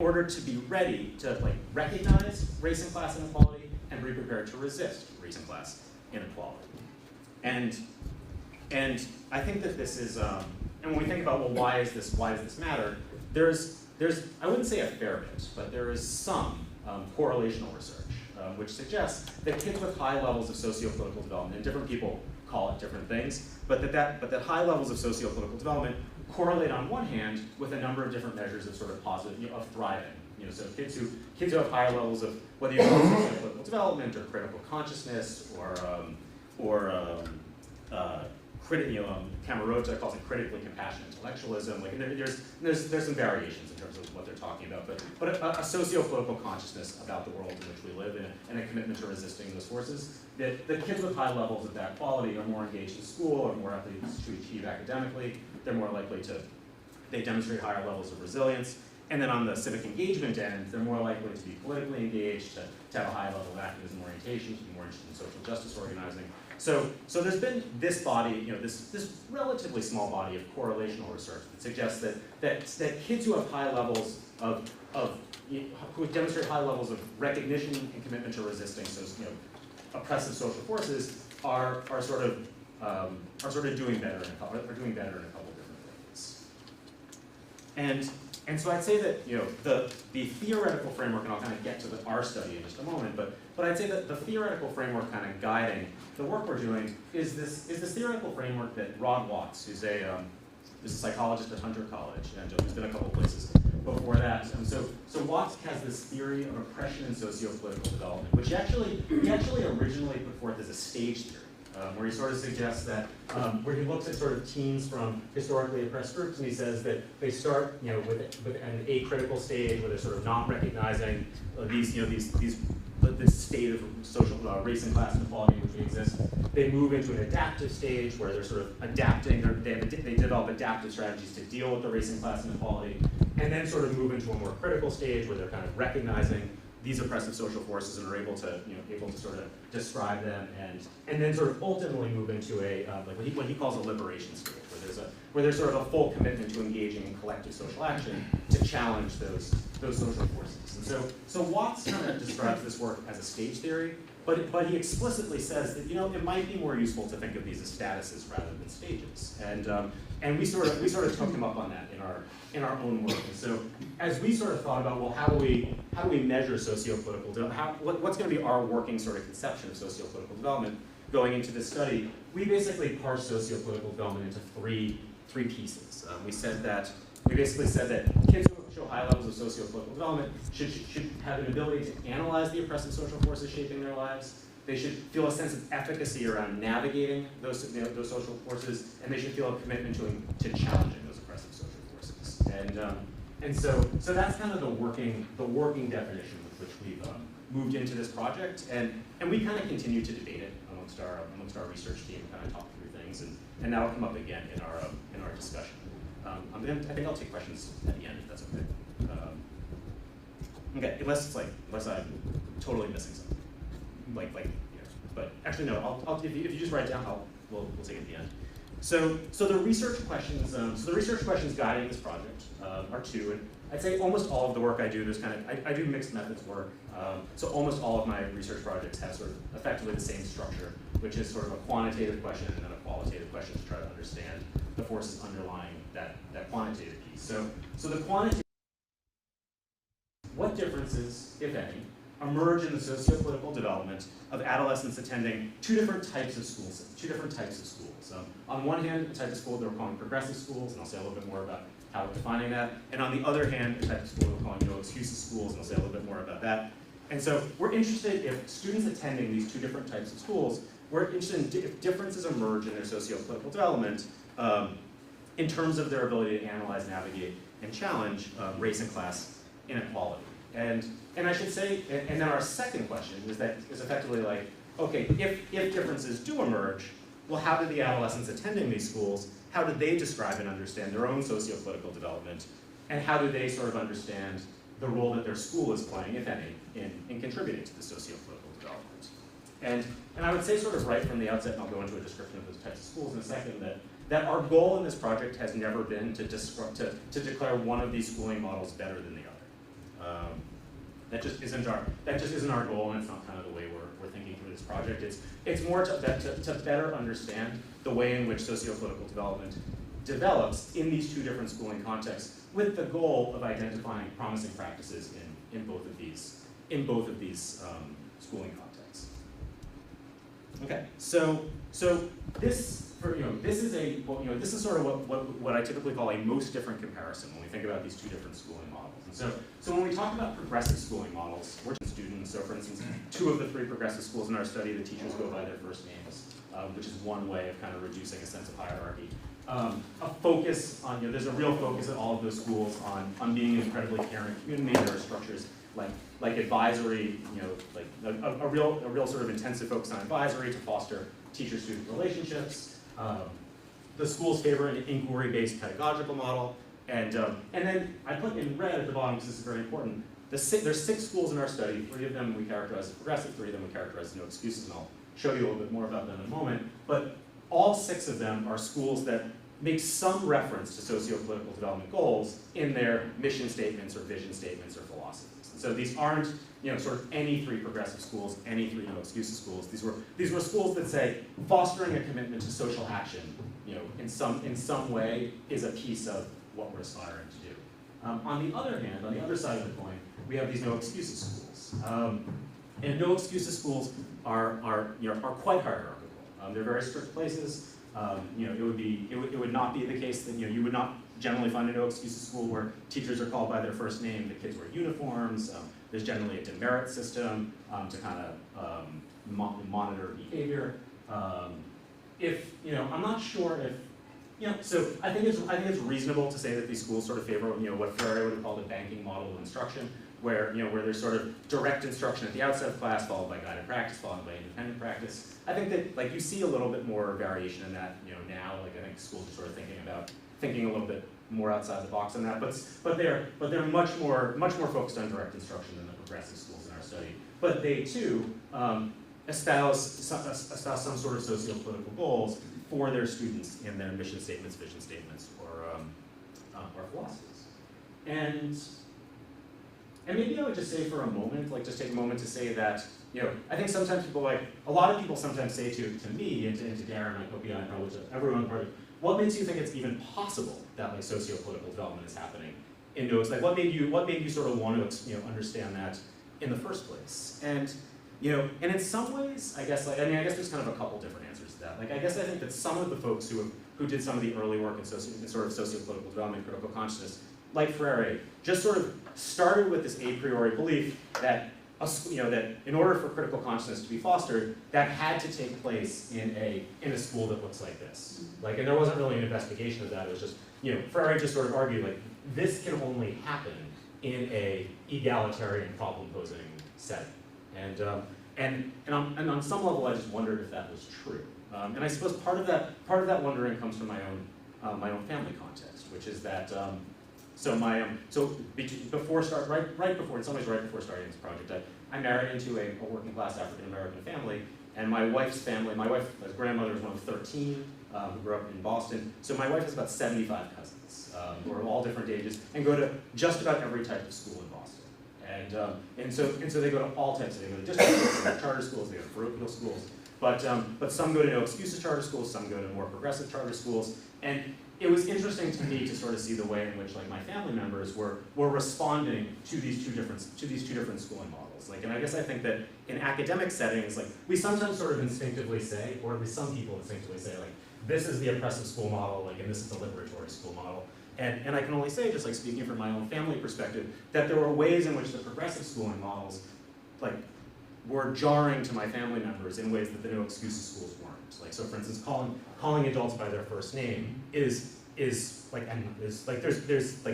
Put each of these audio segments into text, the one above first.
order to be ready to recognize race and class inequality and be prepared to resist race and class inequality. And I think that this is, and when we think about, well, why does this matter? There's I wouldn't say a fair bit, but there is some correlational research which suggests that kids with high levels of sociopolitical development, and different people call it different things, but that high levels of sociopolitical development correlate on one hand with a number of different measures of sort of positive, of thriving. So kids who have higher levels of, whether you call it sociopolitical development or critical consciousness Camerota calls it critically compassionate intellectualism. There's some variations in terms of what they're talking about, but a socio-political consciousness about the world in which we live and a commitment to resisting those forces. That the kids with high levels of that quality are more engaged in school, are more likely to achieve academically. They're more likely they demonstrate higher levels of resilience. And then on the civic engagement end, they're more likely to be politically engaged, to have a high level of activism orientation, to be more interested in social justice organizing. So there's been this body, this relatively small body of correlational research that suggests that kids who have high levels who demonstrate high levels of recognition and commitment to resisting oppressive social forces are sort of doing better in a couple different ways. And so I'd say that the theoretical framework, and I'll kind of get to our study in just a moment, but I'd say that the theoretical framework kind of guiding the work we're doing is this theoretical framework that Rod Watts, who's a psychologist at Hunter College, and who's been a couple places before that. So Watts has this theory of oppression and socio-political development, which he actually originally put forth as a stage theory. Where he sort of suggests that, where he looks at sort of teens from historically oppressed groups, and he says that they start, with an acritical stage where they're sort of not recognizing this state of social race and class inequality in which we exist. They move into an adaptive stage where they're sort of adapting, they develop adaptive strategies to deal with the race and class inequality, and then sort of move into a more critical stage where they're kind of recognizing these oppressive social forces and are able to sort of describe them, and then sort of ultimately move into a what he calls a liberation stage, where there's sort of a full commitment to engaging in collective social action to challenge those social forces. And so Watts kind of describes this work as a stage theory, but he explicitly says that it might be more useful to think of these as statuses rather than stages. And we sort of took him up on that in our own work. And so as we sort of thought about, well, how do we measure sociopolitical development? What's going to be our working sort of conception of sociopolitical development going into this study? We basically parsed sociopolitical development into three pieces. We basically said that kids who show high levels of sociopolitical development should have an ability to analyze the oppressive social forces shaping their lives. They should feel a sense of efficacy around navigating those social forces, and they should feel a commitment to challenging those oppressive social forces. And so that's kind of the working definition with which we've moved into this project, and we kind of continue to debate it amongst our research team, kind of talk through things, and that'll come up again in our discussion. I think I'll take questions at the end if that's okay. Okay, unless I'm totally missing something. But actually no. If you just write it down, we'll take it at the end. So the research questions guiding this project are two, and I'd say almost all of the work I do, I do mixed methods work. So almost all of my research projects have sort of effectively the same structure, which is sort of a quantitative question and then a qualitative question to try to understand the forces underlying that quantitative piece. So the quantitative, what differences, if any, emerge in the sociopolitical development of adolescents attending two different types of schools. On one hand, a type of school that we're calling progressive schools, and I'll say a little bit more about how we're defining that. And on the other hand, a type of school we're calling no excuses schools, and I'll say a little bit more about that. And so we're interested if students attending these two different types of schools, we're interested in if differences emerge in their sociopolitical development in terms of their ability to analyze, navigate, and challenge race and class inequality. And I should say, and then our second question is effectively like, okay, if differences do emerge, well, how do the adolescents attending these schools, how do they describe and understand their own sociopolitical development, and how do they sort of understand the role that their school is playing, if any, in contributing to the sociopolitical development? And I would say sort of right from the outset, and I'll go into a description of those types of schools in a second, that our goal in this project has never been to declare one of these schooling models better than the other. That just isn't our goal, and it's not kind of the way we're thinking through this project. It's more to better understand the way in which sociopolitical development develops in these two different schooling contexts, with the goal of identifying promising practices in both of these schooling contexts. Okay, so this is sort of what I typically call a most different comparison when we think about these two different schooling models. And so when we talk about progressive schooling models, we're students. So for instance, 2 of the 3 progressive schools in our study, the teachers go by their first names, which is one way of kind of reducing a sense of hierarchy. A focus on, there's a real focus at all of those schools on being an incredibly caring community. There are structures like advisory, like a real sort of intensive focus on advisory to foster teacher-student relationships. The schools favor an inquiry-based pedagogical model, and then I put in red at the bottom because this is very important. There's 6 schools in our study. 3 of them we characterize as progressive, 3 of them we characterize as no excuses, and I'll show you a little bit more about them in a moment. But all 6 of them are schools that make some reference to sociopolitical development goals in their mission statements or vision statements or philosophies. And so these aren't, sort of any 3 progressive schools, any 3 no excuses schools. These were schools that say fostering a commitment to social action, in some way is a piece of what we're aspiring to do. On the other hand, on the other side of the coin, we have these no excuses schools, and no excuses schools are quite hierarchical. They're very strict places. It would not be the case that you would not generally find a no excuses school where teachers are called by their first name, the kids wear uniforms. There's generally a demerit system to kind of monitor behavior. I'm not sure if. So I think it's reasonable to say that these schools sort of favor what Freire would have called a banking model of instruction, where there's sort of direct instruction at the outset of class, followed by guided practice, followed by independent practice. I think that you see a little bit more variation in that now. I think schools are sort of thinking a little bit more outside the box on that. But they're much more focused on direct instruction than the progressive schools in our study. But they too espouse some sort of sociopolitical goals for their students in their mission statements, vision statements, or philosophies. And maybe I would just say for a moment, just take a moment to say that, I think sometimes a lot of people sometimes say to me and to Darren, and probably to everyone, what makes you think it's even possible that sociopolitical development is happening in those, what made you sort of want to understand that in the first place? And and in some ways, I guess there's kind of a couple different answers to that. I guess I think that some of the folks who did some of the early work in sort of sociopolitical development, critical consciousness, like Freire, just sort of started with this a priori belief that that in order for critical consciousness to be fostered, that had to take place in a school that looks like this. And there wasn't really an investigation of that. It was just Freire just sort of argued this can only happen in a egalitarian problem-posing setting. And on some level, I just wondered if that was true. And I suppose part of that wondering comes from my own family context, which is that before starting this project, I married into a working class African American family, and my wife's grandmother is one of 13 who grew up in Boston. So my wife has about 75 cousins who are of all different ages and go to just about every type of school in Boston. And so they go to all types. They go to district schools, they go to charter schools, they go to parochial schools. But some go to no excuses charter schools, some go to more progressive charter schools. And it was interesting to me to sort of see the way in which my family members were responding to these two different schooling models. And I guess I think that in academic settings, we sometimes sort of instinctively say, or at least some people instinctively say, this is the oppressive school model, and this is the liberatory school model. And I can only say, just speaking from my own family perspective, that there were ways in which the progressive schooling models, were jarring to my family members in ways that the no excuses schools weren't. So for instance, calling adults by their first name is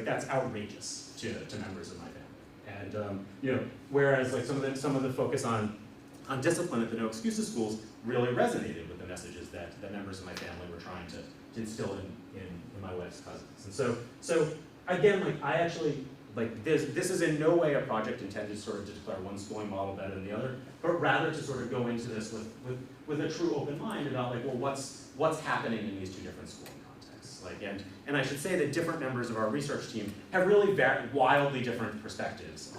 that's outrageous to members of my family. And whereas some of the focus on discipline at the no excuses schools really resonated with the messages that members of my family were trying to instill in my wife's cousins. And so again, I actually, this is in no way a project intended sort of to declare one schooling model better than the other, but rather to sort of go into this with a true open mind about what's happening in these two different schooling contexts. And I should say that different members of our research team have really wildly different perspectives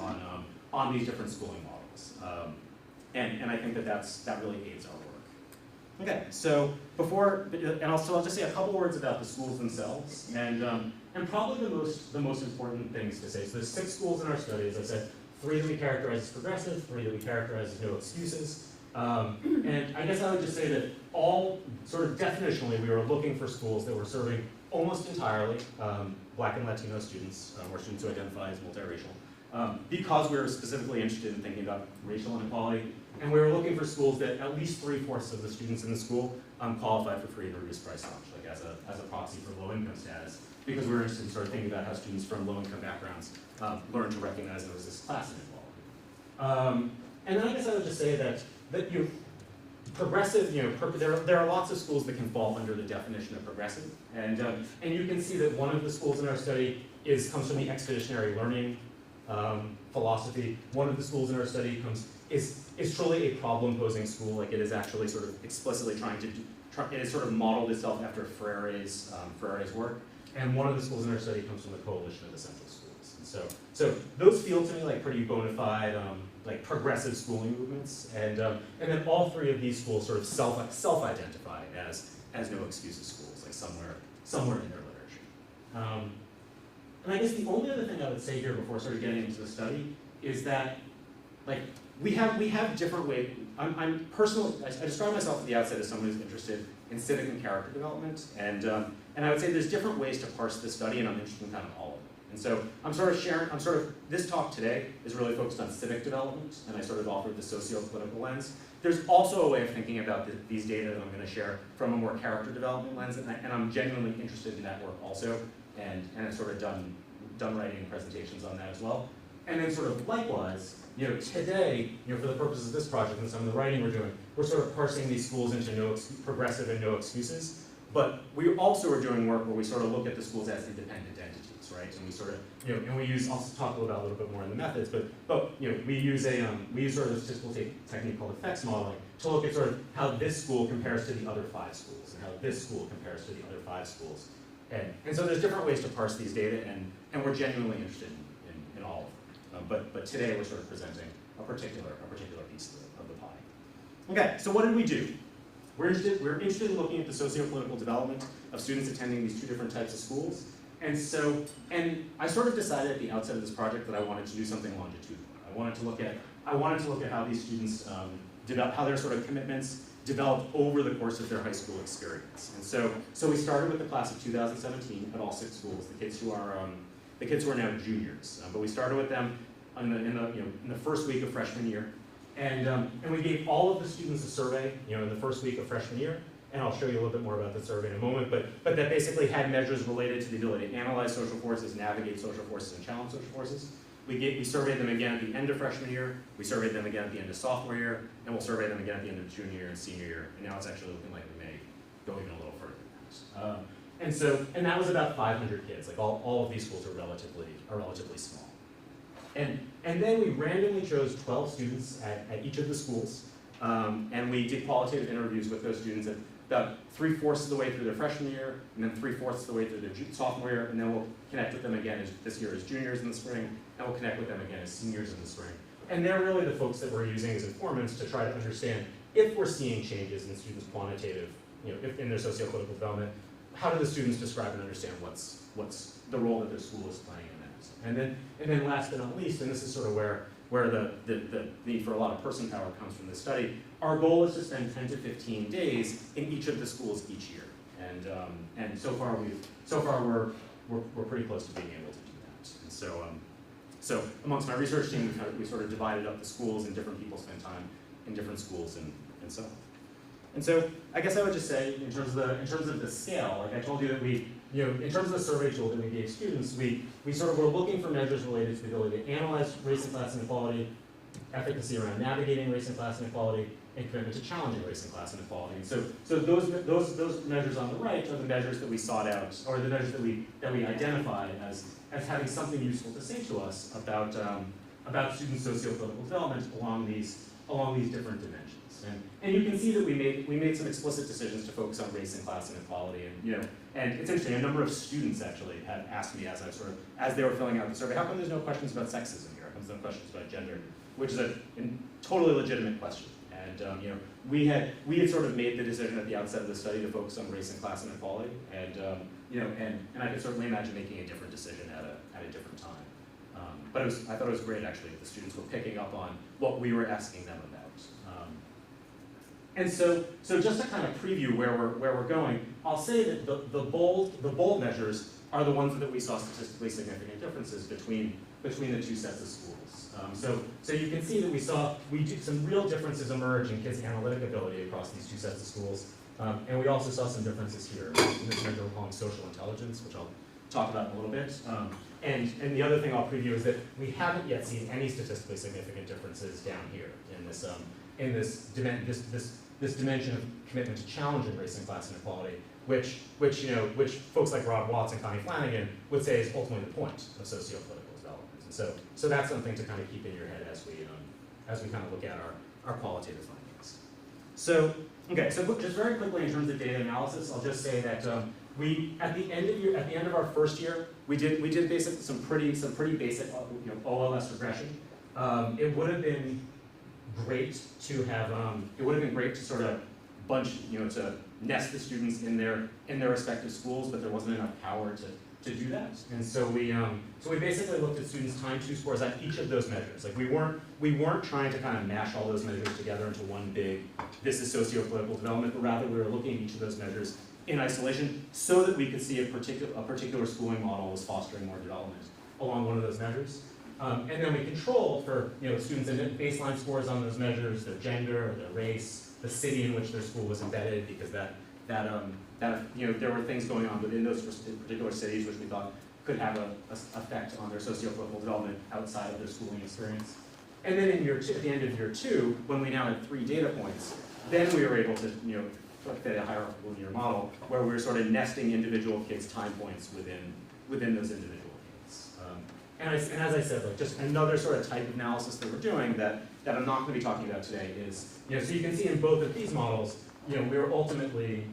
these different schooling models. And I think that really aids our work. Okay, so I'll just say a couple words about the schools themselves, and probably the most important things to say. So there's 6 schools in our study, as I said, 3 that we characterize as progressive, 3 that we characterize as no excuses. And I guess I would just say that all sort of definitionally, we were looking for schools that were serving almost entirely Black and Latino students, or students who identify as multiracial, because we were specifically interested in thinking about racial inequality. And we were looking for schools that at least 3/4 of the students in the school qualified for free and reduced price lunch, like as a proxy for low income status, because we were interested in sort of thinking about how students from low income backgrounds learn to recognize and resist class inequality. And then I guess I would just say that progressive, there are lots of schools that can fall under the definition of progressive, and you can see that one of the schools in our study comes from the expeditionary learning philosophy. One of the schools in our study is truly a problem-posing school. Like, it is actually sort of explicitly it has sort of modeled itself after Freire's work. And one of the schools in our study comes from the Coalition of Essential Schools. And so those feel to me like pretty bona fide, like progressive schooling movements. And then all 3 of these schools sort of self-identify as no excuses schools, like somewhere in their literature. And I guess the only other thing I would say here before sort of getting into the study is that, like, we have different ways. I describe myself at the outset as someone who's interested in civic and character development, and I would say there's different ways to parse this study, and I'm interested in kind of all of them. And so this talk today is really focused on civic development, and I sort of offered the sociopolitical lens. There's also a way of thinking about these data that I'm going to share from a more character development lens, and I'm genuinely interested in that work also, and I've sort of done writing presentations on that as well. And then sort of likewise, today, for the purposes of this project and some of the writing we're doing, we're sort of parsing these schools into progressive and no excuses. But we also are doing work where we sort of look at the schools as independent entities, right? And we sort of, and we use, I'll talk a little bit more in the methods, but we use sort of a statistical technique called effects modeling to look at sort of how this school compares to the other 5 schools, and how this school compares to the other 5 schools. And so there's different ways to parse these data, and we're genuinely interested in all of them. But today we're sort of presenting a particular piece of the pie. Okay, so what did we do? We're interested in looking at the sociopolitical development of students attending these 2 different types of schools. And I sort of decided at the outset of this project that I wanted to do something longitudinal. I wanted to look at how these students how their sort of commitments developed over the course of their high school experience. And so we started with the class of 2017 at all 6 schools, the kids who are now juniors. But we started with them in the first week of freshman year, and we gave all of the students a survey, in the first week of freshman year. And I'll show you a little bit more about the survey in a moment. But that basically had measures related to the ability to analyze social forces, navigate social forces, and challenge social forces. We surveyed them again at the end of freshman year. We surveyed them again at the end of sophomore year, and we'll survey them again at the end of junior year and senior year. And now it's actually looking like we may go even a little further than that. And that was about 500 kids. Like all of these schools are relatively small. And then we randomly chose 12 students at each of the schools, and we did qualitative interviews with those students at about 3/4 of the way through their freshman year, and then 3/4 of the way through their sophomore year, and then we'll connect with them again this year as juniors in the spring, and we'll connect with them again as seniors in the spring. And they're really the folks that we're using as informants to try to understand if we're seeing changes in students' quantitative, if in their sociopolitical development, how do the students describe and understand what's the role that their school is playing in that. And then last but not least, and this is sort of where the need for a lot of person power comes from this study, our goal is to spend 10 to 15 days in each of the schools each year. And so far we're pretty close to being able to do that. And so amongst my research team, we sort of divided up the schools, and different people spend time in different schools and so on. And so I guess I would just say, in terms of the scale, like I told you that in terms of the survey tool that we gave students, we sort of were looking for measures related to the ability to analyze race and class inequality, efficacy around navigating race and class inequality, and commitment to challenging race and class inequality. And so those measures on the right are the measures that we sought out, or the measures that we identified as having something useful to say to us about students' sociopolitical development along these different dimensions. And you can see that we made some explicit decisions to focus on race and class inequality, and it's interesting. A number of students actually had asked me as they were filling out the survey, how come there's no questions about sexism here? How come on some questions about gender, which is a totally legitimate question. And we had sort of made the decision at the outset of the study to focus on race and class inequality, and and I could certainly imagine making a different decision at a different time. But I thought it was great actually that the students were picking up on what we were asking them about. And so just to kind of preview where we're going, I'll say that the bold measures are the ones that we saw statistically significant differences between the two sets of schools. So you can see that we did some real differences emerge in kids' analytic ability across these two sets of schools. And we also saw some differences here in this measure we're calling social intelligence, which I'll talk about in a little bit. And the other thing I'll preview is that we haven't yet seen any statistically significant differences down here in this dimension of commitment to challenging race and class inequality, which folks like Rob Watts and Connie Flanagan would say is ultimately the point of sociopolitical development. And so that's something to kind of keep in your head as we kind of look at our qualitative findings. So just very quickly in terms of data analysis, I'll just say that we at the end of our first year, we did basically some pretty basic OLS regression. It would have been great to have sort of to nest the students in their respective schools, but there wasn't enough power to do that. And so we basically looked at students' time to scores on each of those measures. Like we weren't trying to kind of mash all those measures together into one big, this is sociopolitical development, but rather we were looking at each of those measures in isolation so that we could see a particular schooling model was fostering more development along one of those measures. And then we controlled for students in baseline scores on those measures, their gender, their race, the city in which their school was embedded, because that there were things going on within those particular cities which we thought could have an effect on their sociopolitical development outside of their schooling experience. And then in at the end of year 2, when we now had 3 data points, then we were able to fit a hierarchical linear model where we were sort of nesting individual kids' time points within those individual kids. And as I said, like just another sort of type of analysis that we're doing that I'm not going to be talking about today is, so you can see in both of these models, we're ultimately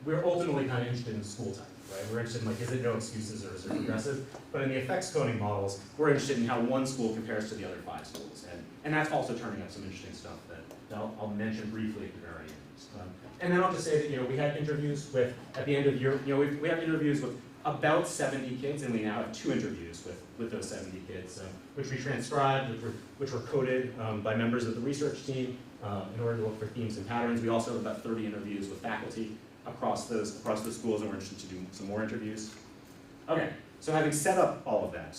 kind of interested in school type, right? We're interested in like, is it no excuses or is it progressive? But in the effects coding models, we're interested in how one school compares to the other 5 schools. And that's also turning up some interesting stuff that I'll mention briefly at the very end. And then I'll just say that we had interviews with, at the end of year, we have interviews with about 70 kids, and we now have 2 interviews with those 70 kids, which we transcribed, which were coded by members of the research team in order to look for themes and patterns. We also have about 30 interviews with faculty across those schools, and we're interested to do some more interviews. Okay, so having set up all of that,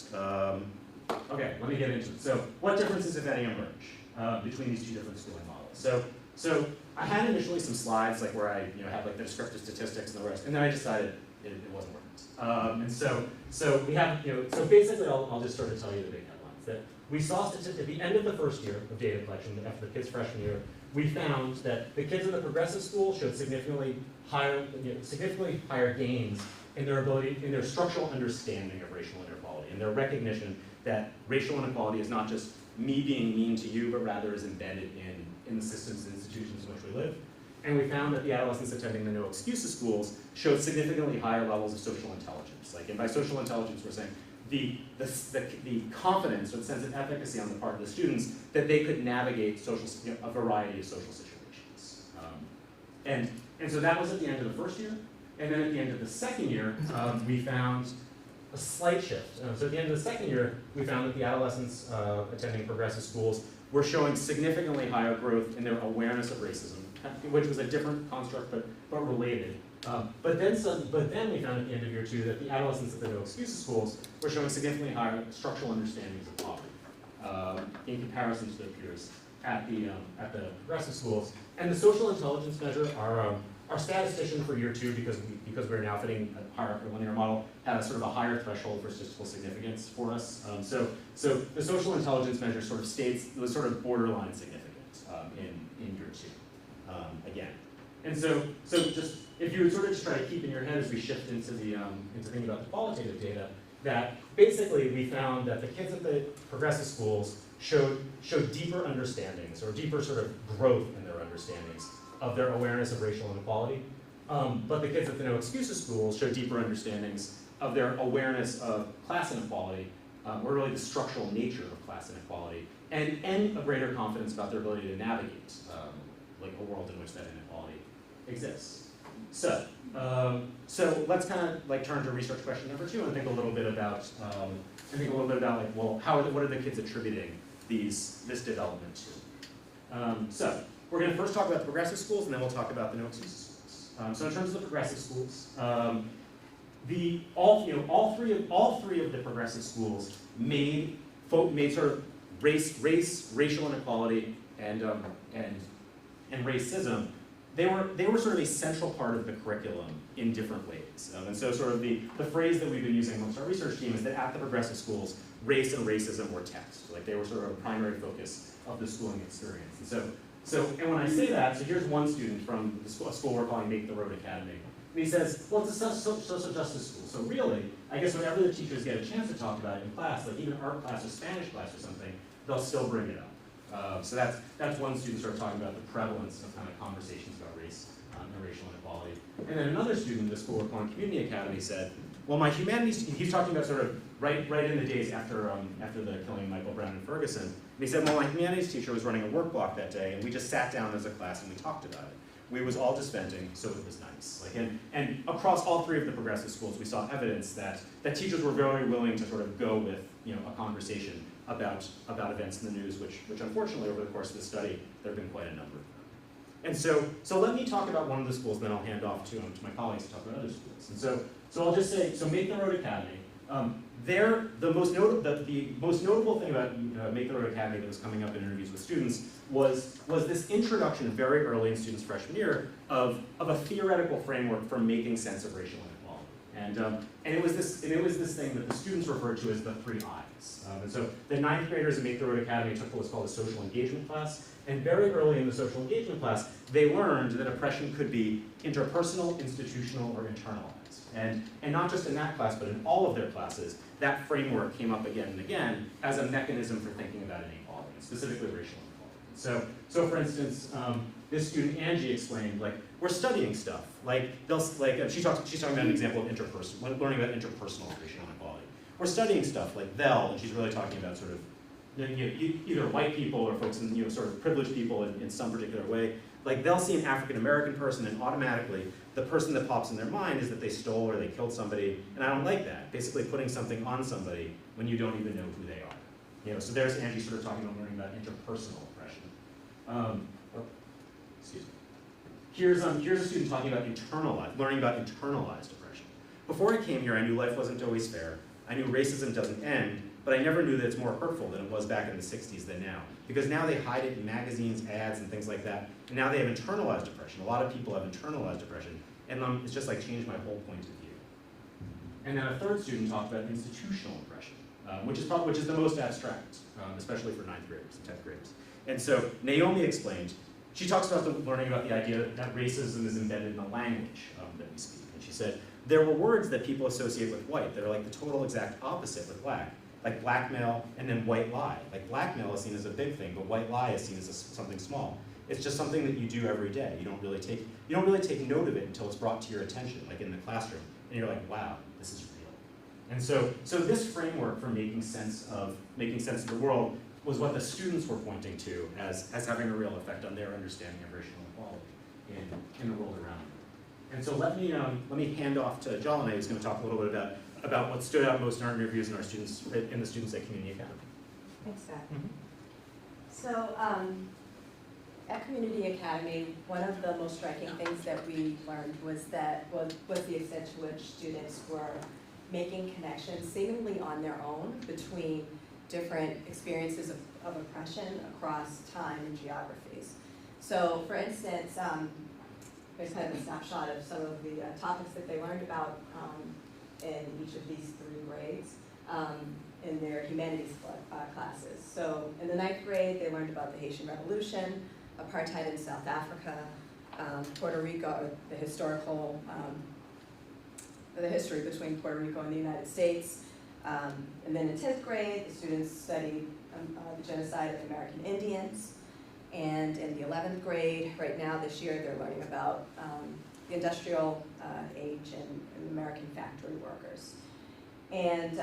okay, let me get into it. So what differences, if any, emerge between these 2 different schooling models? So I had initially some slides like where I had like the descriptive statistics and the rest, and then I decided it wasn't working. And so we have, so basically I'll just sort of tell you the big headlines. That we saw statistics at the end of the first year of data collection, after the kids' freshman year, we found that the kids in the progressive school showed significantly higher gains in their structural understanding of racial inequality, and their recognition that racial inequality is not just me being mean to you, but rather is embedded in the systems and institutions in which we live. And we found that the adolescents attending the no excuses schools showed significantly higher levels of social intelligence. And by social intelligence, we're saying the confidence or the sense of efficacy on the part of the students that they could navigate a variety of social situations. And so that was at the end of the first year. And then at the end of the second year, we found a slight shift. So at the end of the second year, we found that the adolescents attending progressive schools were showing significantly higher growth in their awareness of racism, which was a different construct, but related. But then we found at the end of year 2 that the adolescents at the no excuses schools were showing significantly higher structural understandings of poverty in comparison to their peers at the progressive schools. And the social intelligence measure, our statistician for year 2, because we're now fitting a hierarchical linear model, had a sort of a higher threshold for statistical significance for us. So the social intelligence measure sort of was sort of borderline significant in year 2. Again. And so just, if you would sort of just try to keep in your head as we shift into thinking about the qualitative data, that basically we found that the kids at the progressive schools showed deeper understandings, or deeper sort of growth in their understandings of their awareness of racial inequality. But the kids at the no excuses schools showed deeper understandings of their awareness of class inequality or really the structural nature of class inequality, and a greater confidence about their ability to navigate like a world in which that inequality exists. So let's kind of like turn to research question number 2 and think a little bit about like, well, what are the kids attributing this development to? So we're going to first talk about the progressive schools, and then we'll talk about the no excuses schools. So in terms of the progressive schools, all three of the progressive schools made sort of racial inequality and racism. They were sort of a central part of the curriculum in different ways. And so sort of the phrase that we've been using amongst our research team is that at the progressive schools, race and racism were text. Like they were sort of a primary focus of the schooling experience. And when I say that, so here's one student from a school we're calling Make the Road Academy. And he says, well, it's a social justice school. So really, I guess whenever the teachers get a chance to talk about it in class, like even art class or Spanish class or something, they'll still bring it up. So that's one student sort of talking about the prevalence of kind of conversations about race and racial inequality. And then another student in the school we're calling Community Academy said, well, my humanities, he's talking about sort of right in the days after the killing of Michael Brown and Ferguson. And he said, well, my humanities teacher was running a work block that day, and we just sat down as a class and we talked about it. We was all just venting, so it was nice. Like, and across all three of the progressive schools, we saw evidence that teachers were very willing to sort of go with a conversation about events in the news, which unfortunately over the course of the study, there have been quite a number of them. And so let me talk about one of the schools, then I'll hand off to my colleagues to talk about other schools. And so I'll just say, so Make the Road Academy, the most notable thing about Make the Road Academy that was coming up in interviews with students was this introduction very early in students' freshman year of a theoretical framework for making sense of racial inequality. And it was this thing that the students referred to as the 3 I's. And so the 9th graders at Make the Road Academy took what was called a social engagement class. And very early in the social engagement class, they learned that oppression could be interpersonal, institutional, or internalized. And not just in that class, but in all of their classes, that framework came up again and again as a mechanism for thinking about inequality, specifically racial inequality. So for instance, this student Angie explained, like, we're studying stuff. Like she's talking about an example of learning about interpersonal racial inequality. We're studying stuff like they'll, and she's really talking about sort of either white people or folks in sort of privileged people in some particular way. Like they'll see an African American person and automatically the person that pops in their mind is that they stole or they killed somebody, and I don't like that. Basically putting something on somebody when you don't even know who they are. So there's Angie sort of talking about learning about interpersonal oppression. Excuse me. Here's a student talking about learning about internalized oppression. Before I came here, I knew life wasn't always fair. I knew racism doesn't end, but I never knew that it's more hurtful than it was back in the 60s than now. Because now they hide it in magazines, ads, and things like that. And now they have internalized oppression. A lot of people have internalized oppression. And it's just like changed my whole point of view. And then a third student talked about institutional oppression, which is the most abstract, especially for 9th graders and 10th graders. And so Naomi explained, she talks about learning about the idea that racism is embedded in the language that we speak. And she said, there were words that people associate with white that are like the total exact opposite with black. Like blackmail and then white lie. Like blackmail is seen as a big thing, but white lie is seen as something small. It's just something that you do every day. You don't really take note of it until it's brought to your attention, like in the classroom, and you're like, wow, this is real. And so this framework for making sense of the world was what the students were pointing to as having a real effect on their understanding of racial inequality in the world around them. And so let me hand off to Jalane, who's going to talk a little bit about what stood out most in our interviews and the students at Community Academy. Thanks, Scott. So at Community Academy, one of the most striking things that we learned was the extent to which students were making connections seemingly on their own between different experiences of oppression across time and geographies. So for instance, there's kind of a snapshot of some of the topics that they learned about in each of these 3 grades in their humanities classes. So in the 9th grade, they learned about the Haitian Revolution, apartheid in South Africa, Puerto Rico, the history between Puerto Rico and the United States. And then in 10th grade, the students studied the genocide of American Indians. And in the 11th grade, right now this year, they're learning about the industrial age and American factory workers. And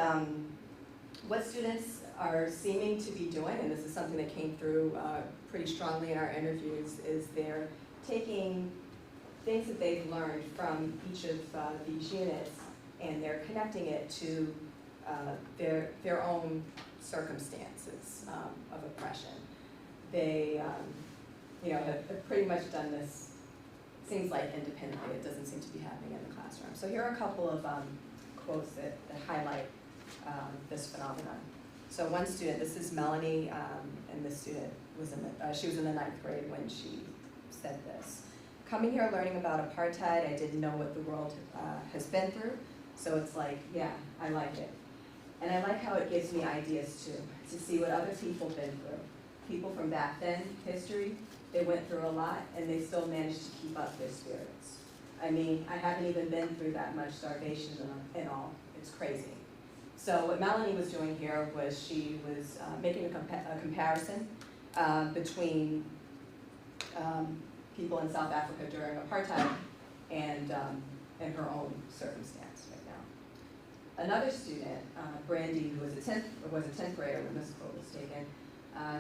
what students are seeming to be doing, and this is something that came through pretty strongly in our interviews, is they're taking things that they've learned from each of these units, and they're connecting it to their own circumstances of oppression. They have pretty much done this, seems like independently. It doesn't seem to be happening in the classroom. So here are a couple of quotes that highlight this phenomenon. So one student, this is Melanie, and this student was she was in the 9th grade when she said this. Coming here learning about apartheid, I didn't know what the world has been through. So it's like, yeah, I like it. And I like how it gives me ideas too, to see what other people have been through. People from back then, history, they went through a lot and they still managed to keep up their spirits. I mean, I haven't even been through that much starvation and all. It's crazy. So what Melanie was doing here was she was making a comparison between people in South Africa during apartheid and her own circumstance right now. Another student, Brandy, who was a 10th grader when this quote was taken,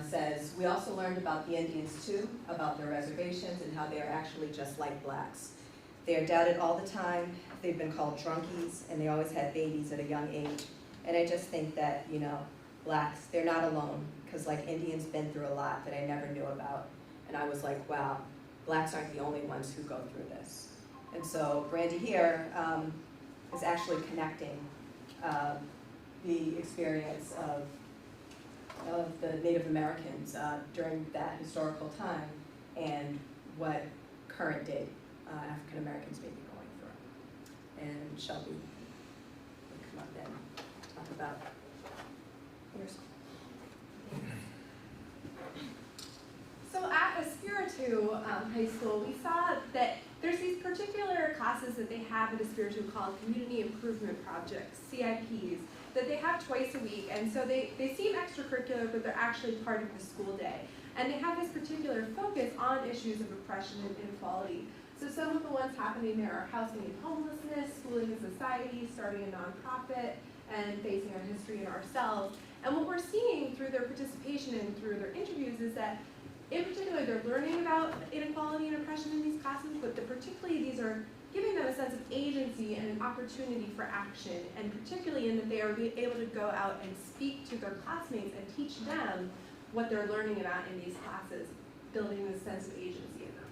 says, we also learned about the Indians too, about their reservations and how they are actually just like blacks. They are doubted all the time, they've been called drunkies, and they always had babies at a young age. And I just think that, blacks, they're not alone, because like Indians been through a lot that I never knew about. And I was like, wow, blacks aren't the only ones who go through this. And so Brandy here is actually connecting the experience of the Native Americans during that historical time and what current day African Americans may be going through. And Shelby will come up then and talk about your school. So at Espiritu High School, we saw that there's these particular classes that they have at Espiritu called Community Improvement Projects, CIPs, that they have twice a week. And so they seem extracurricular, but they're actually part of the school day. And they have this particular focus on issues of oppression and inequality. So some of the ones happening there are housing and homelessness, schooling in society, starting a nonprofit, and facing our history and ourselves. And what we're seeing through their participation and through their interviews is that in particular, they're learning about inequality and oppression in these classes, but particularly these are giving them a sense of agency and an opportunity for action, and particularly in that they are able to go out and speak to their classmates and teach them what they're learning about in these classes, building this sense of agency in them.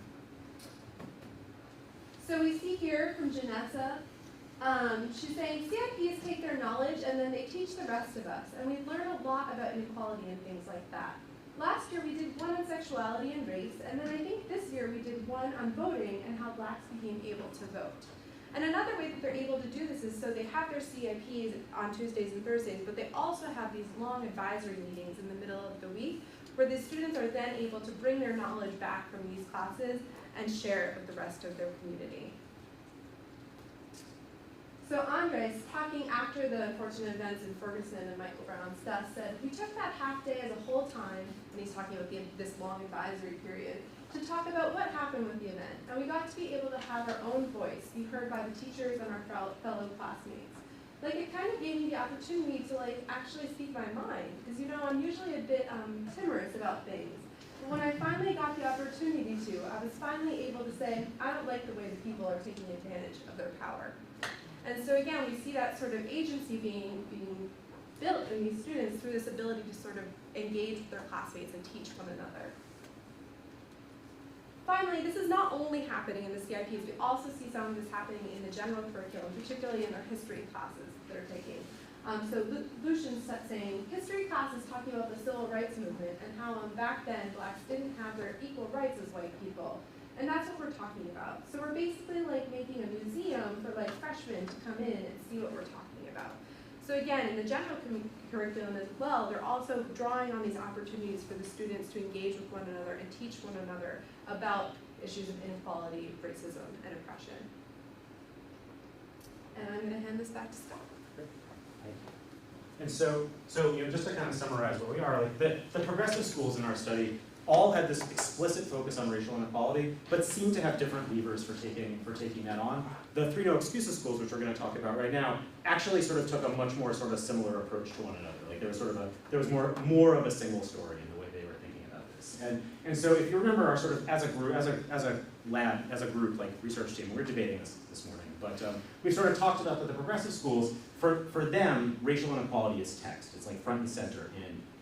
So we see here from Janessa, she's saying CIPs take their knowledge and then they teach the rest of us, and we learn a lot about inequality and things like that. Last year we did one on sexuality and race, and then I think this year we did one on voting and how blacks became able to vote. And another way that they're able to do this is so they have their CIPs on Tuesdays and Thursdays, but they also have these long advisory meetings in the middle of the week where the students are then able to bring their knowledge back from these classes and share it with the rest of their community. So Andres, talking after the unfortunate events in Ferguson and Michael Brown's death, said, we took that half day as a whole time, and he's talking about this long advisory period, to talk about what happened with the event. And we got to be able to have our own voice, be heard by the teachers and our fellow classmates. Like, it kind of gave me the opportunity to actually speak my mind, because I'm usually a bit timorous about things. But when I finally got the opportunity to, I was finally able to say, I don't like the way the people are taking advantage of their power. And so again, we see that sort of agency being built in these students through this ability to sort of engage with their classmates and teach one another. Finally, this is not only happening in the CIPs, we also see some of this happening in the general curriculum, particularly in their history classes that are taking. So Lucian's saying, history class is talking about the civil rights movement and how back then blacks didn't have their equal rights as white people. And that's what we're talking about. So we're basically making a museum for freshmen to come in and see what we're talking about. So again, in the general curriculum as well, they're also drawing on these opportunities for the students to engage with one another and teach one another about issues of inequality, racism, and oppression. And I'm going to hand this back to Scott. And so just to kind of summarize where we are, the progressive schools in our study all had this explicit focus on racial inequality, but seemed to have different levers for taking that on. The three no excuses schools, which we're going to talk about right now, actually sort of took a much more sort of similar approach to one another. Like there was more of a single story in the way they were thinking about this. And so if you remember our sort of as a group, like research team, we're debating this morning, but we've sort of talked about that the progressive schools, for them, racial inequality is text. It's like front and center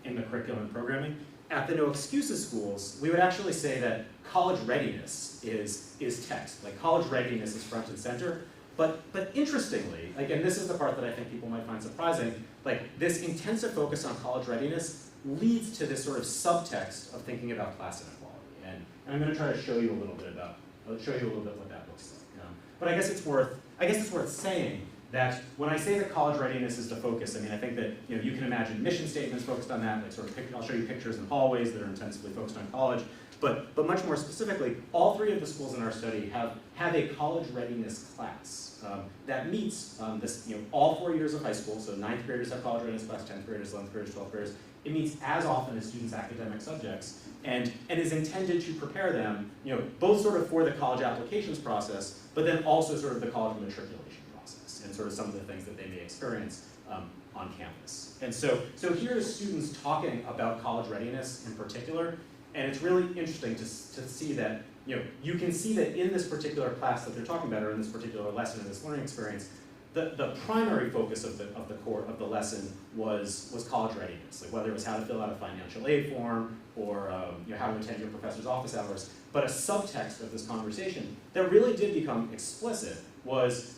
in the curriculum and programming. At the no excuses schools, we would actually say that college readiness is text. Like college readiness is front and center. But interestingly, like, and this is the part that I think people might find surprising, like this intensive focus on college readiness leads to this sort of subtext of thinking about class inequality. And I'm going to try to show you a little bit what that looks like. But I guess it's worth saying that when I say that college readiness is the focus, I mean, I think that you can imagine mission statements focused on that, like sort of I'll show you pictures in hallways that are intensively focused on college, but much more specifically, all three of the schools in our study have a college readiness class that meets all 4 years of high school, so 9th graders have college readiness class, 10th graders, 11th graders, 12th graders. It meets as often as students' academic subjects and is intended to prepare them, both sort of for the college applications process, but then also sort of the college matriculation process and sort of some of the things that they may experience on campus. And so here's students talking about college readiness in particular, and it's really interesting to see that, you can see that in this particular class that they're talking about, or in this particular lesson, in this learning experience, the primary focus of the core of the lesson was college readiness, like whether it was how to fill out a financial aid form or how to attend your professor's office hours. But a subtext of this conversation that really did become explicit was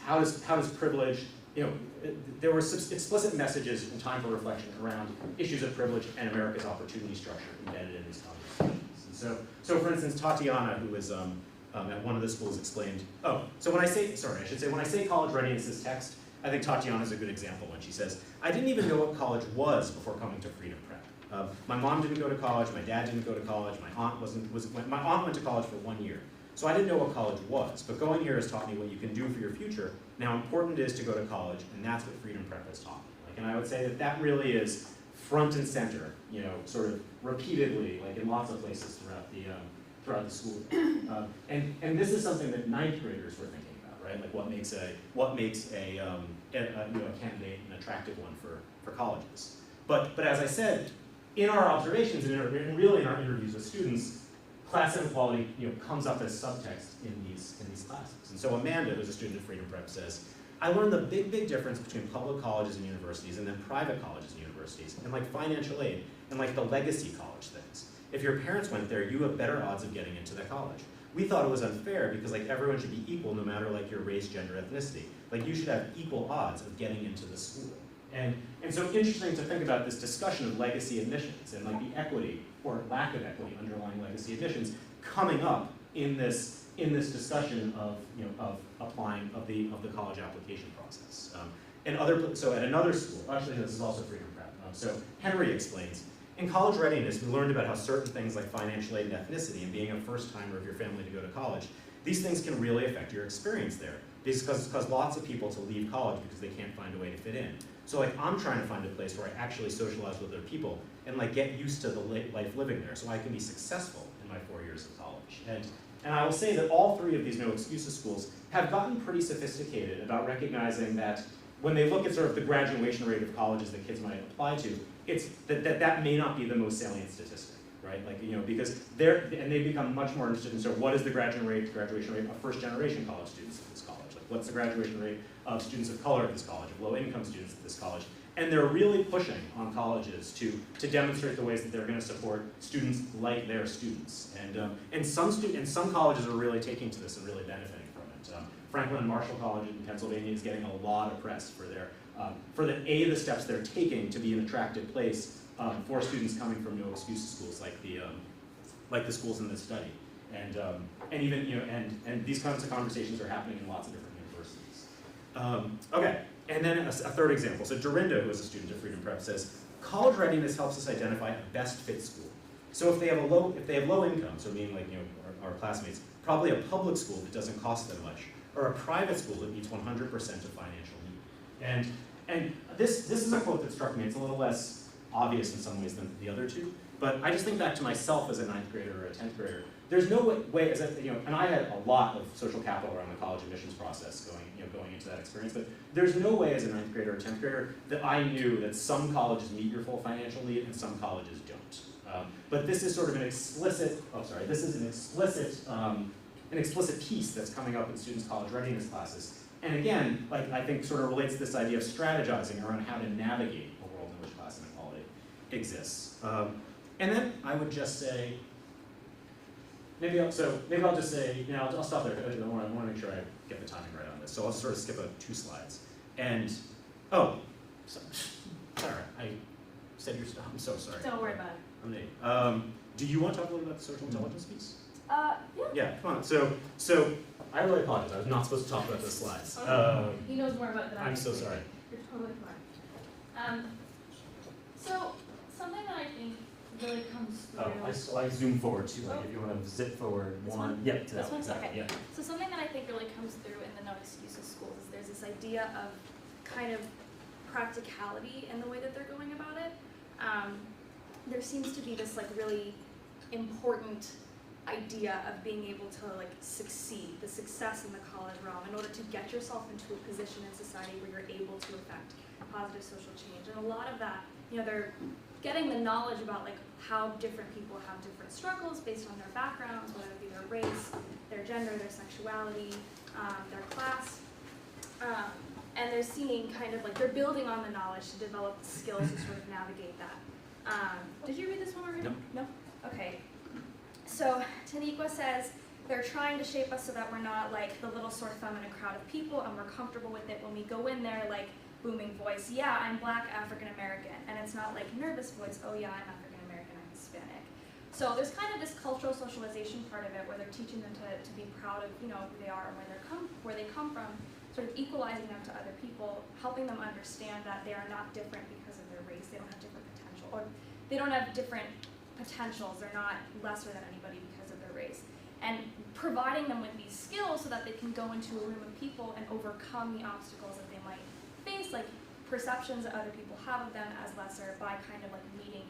how does privilege, there were explicit messages in time for reflection around issues of privilege and America's opportunity structure embedded in these conversations. And so for instance, Tatiana, who was at one of the schools, explained, when I say college readiness is text, I think Tatiana is a good example when she says, I didn't even know what college was before coming to Freedom Prep. My mom didn't go to college, my dad didn't go to college, my aunt went to college for 1 year. So I didn't know what college was, but going here has taught me what you can do for your future, and how important it is to go to college, and that's what Freedom Prep has taught me. And I would say that really is front and center, sort of repeatedly, like in lots of places throughout the school. And this is something that 9th graders were thinking about, right? Like what makes a candidate an attractive one for colleges. But as I said, in our observations and really in our interviews with students, class inequality comes up as subtext in these classes. And so Amanda, who's a student at Freedom Prep, says, I learned the big difference between public colleges and universities and then private colleges and universities, and like financial aid, and like the legacy college things. If your parents went there, you have better odds of getting into that college. We thought it was unfair because like everyone should be equal no matter like your race, gender, ethnicity. Like you should have equal odds of getting into the school. And so interesting to think about this discussion of legacy admissions and like the equity or lack of equity underlying legacy admissions coming up in this discussion of applying of the college application process. So at another school, actually this is also Freedom Prep. So Henry explains, in college readiness, we learned about how certain things like financial aid and ethnicity and being a first-timer of your family to go to college, these things can really affect your experience there. This cause lots of people to leave college because they can't find a way to fit in. So like I'm trying to find a place where I actually socialize with other people and like get used to the life living there so I can be successful in my 4 years of college. And I will say that all three of these no excuses schools have gotten pretty sophisticated about recognizing that when they look at sort of the graduation rate of colleges that kids might apply to, it's that may not be the most salient statistic, right? Like, because they become much more interested in sort of what is the graduation rate of first generation college students at this college? Like what's the graduation rate of students of color at this college, of low income students at this college? And they're really pushing on colleges to demonstrate the ways that they're going to support students like their students. And some colleges are really taking to this and really benefiting from it. Franklin and Marshall College in Pennsylvania is getting a lot of press for the steps they're taking to be an attractive place for students coming from no excuses schools like the schools in this study. And even and these kinds of conversations are happening in lots of different universities. Okay. And then a third example. So Dorinda, who is a student of Freedom Prep, says, college readiness helps us identify a best fit school. So if they have low income, so meaning like our classmates, probably a public school that doesn't cost them much, or a private school that meets 100% of financial need. And this is a quote that struck me. It's a little less obvious in some ways than the other two. But I just think back to myself as a 9th grader or a 10th grader. There's no way, and I had a lot of social capital around the college admissions process going into that experience, but there's no way as a 9th grader or 10th grader that I knew that some colleges meet your full financial need and some colleges don't. But this is sort of an explicit, an explicit piece that's coming up in students' college readiness classes. And again, like I think sort of relates to this idea of strategizing around how to navigate a world in which class inequality exists. And then I would just say, maybe I'll just say, I'll stop there. I want to make sure I get the timing right on this. So I'll sort of skip 2 slides. And, sorry, I said you're, I'm so sorry. Don't worry about it. I'm Nate. Do you want to talk a little about the social intelligence piece? Yeah. Yeah, come on. So I really apologize. I was not supposed to talk about the slides. He knows more about it than I do. I'm so sorry. You're totally fine. So something that I think really comes through. I zoom forward too. Like if you want to zip forward This one. one? Yep, to This that one? exactly. Okay. Yeah. So something that I think really comes through in the No Excuses schools is there's this idea of kind of practicality in the way that they're going about it. There seems to be this like really important idea of being able to like succeed, the success in the college realm in order to get yourself into a position in society where you're able to affect positive social change. And a lot of that, they're getting the knowledge about like how different people have different struggles based on their backgrounds, whether it be their race, their gender, their sexuality, their class. And they're seeing kind of like, they're building on the knowledge to develop the skills to sort of navigate that. Did you read this one already? No. Okay. So Taniqua says, they're trying to shape us so that we're not like the little sort of feminine crowd of people and we're comfortable with it when we go in there like booming voice, yeah, I'm Black, African American. And it's not like nervous voice, oh yeah, I'm African American, I'm Hispanic. So there's kind of this cultural socialization part of it where they're teaching them to be proud of who they are and where they come from, sort of equalizing them to other people, helping them understand that they are not different because of their race, they don't have different potential, or they don't have different potentials, they're not lesser than anybody because of their race. And providing them with these skills so that they can go into a room of people and overcome the obstacles that they might face, like perceptions that other people have of them as lesser by kind of like meeting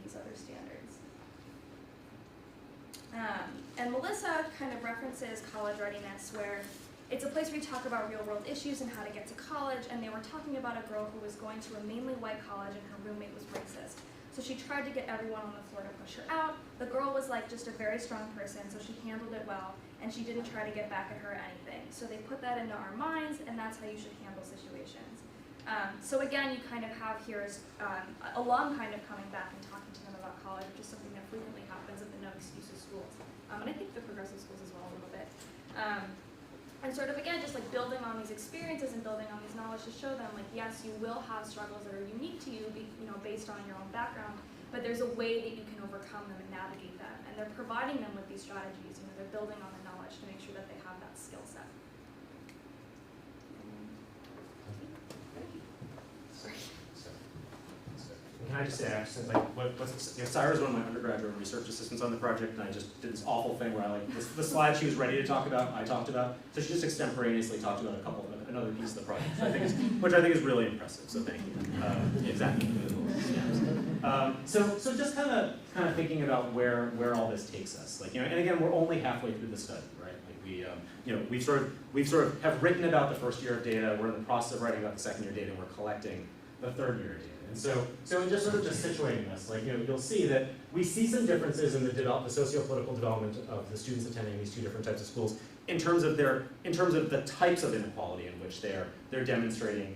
these other standards. And Melissa kind of references college readiness, where it's a place where you talk about real world issues and how to get to college, and they were talking about a girl who was going to a mainly white college and her roommate was racist. So she tried to get everyone on the floor to push her out. The girl was like just a very strong person, so she handled it well, and she didn't try to get back at her or anything. So they put that into our minds, and that's how you should handle situations. So again, you kind of have here is alum kind of coming back and talking to them about college, which is something that frequently happens at the No Excuses schools. And I think the progressive schools as well a little bit. And sort of again, just like building on these experiences and building on these knowledge to show them like, yes, you will have struggles that are unique to you, based on your own background, but there's a way that you can overcome them and navigate them. And they're providing them with these strategies, they're building on the knowledge to make sure that they have that skill set. Can I just say, Seider is one of my undergraduate research assistants on the project, and I just did this awful thing where I the slide she was ready to talk about, I talked about. So she just extemporaneously talked about another piece of the project, which I think is really impressive. So thank you. Exactly. So just kind of thinking about where all this takes us, and again, we're only halfway through the study, right? Like we've sort of have written about the first year of data. We're in the process of writing about the second year data, and we're collecting the third year data. And so in just sort of situating this, you'll see that we see some differences in the sociopolitical development of the students attending these two different types of schools in terms of the types of inequality in which they're demonstrating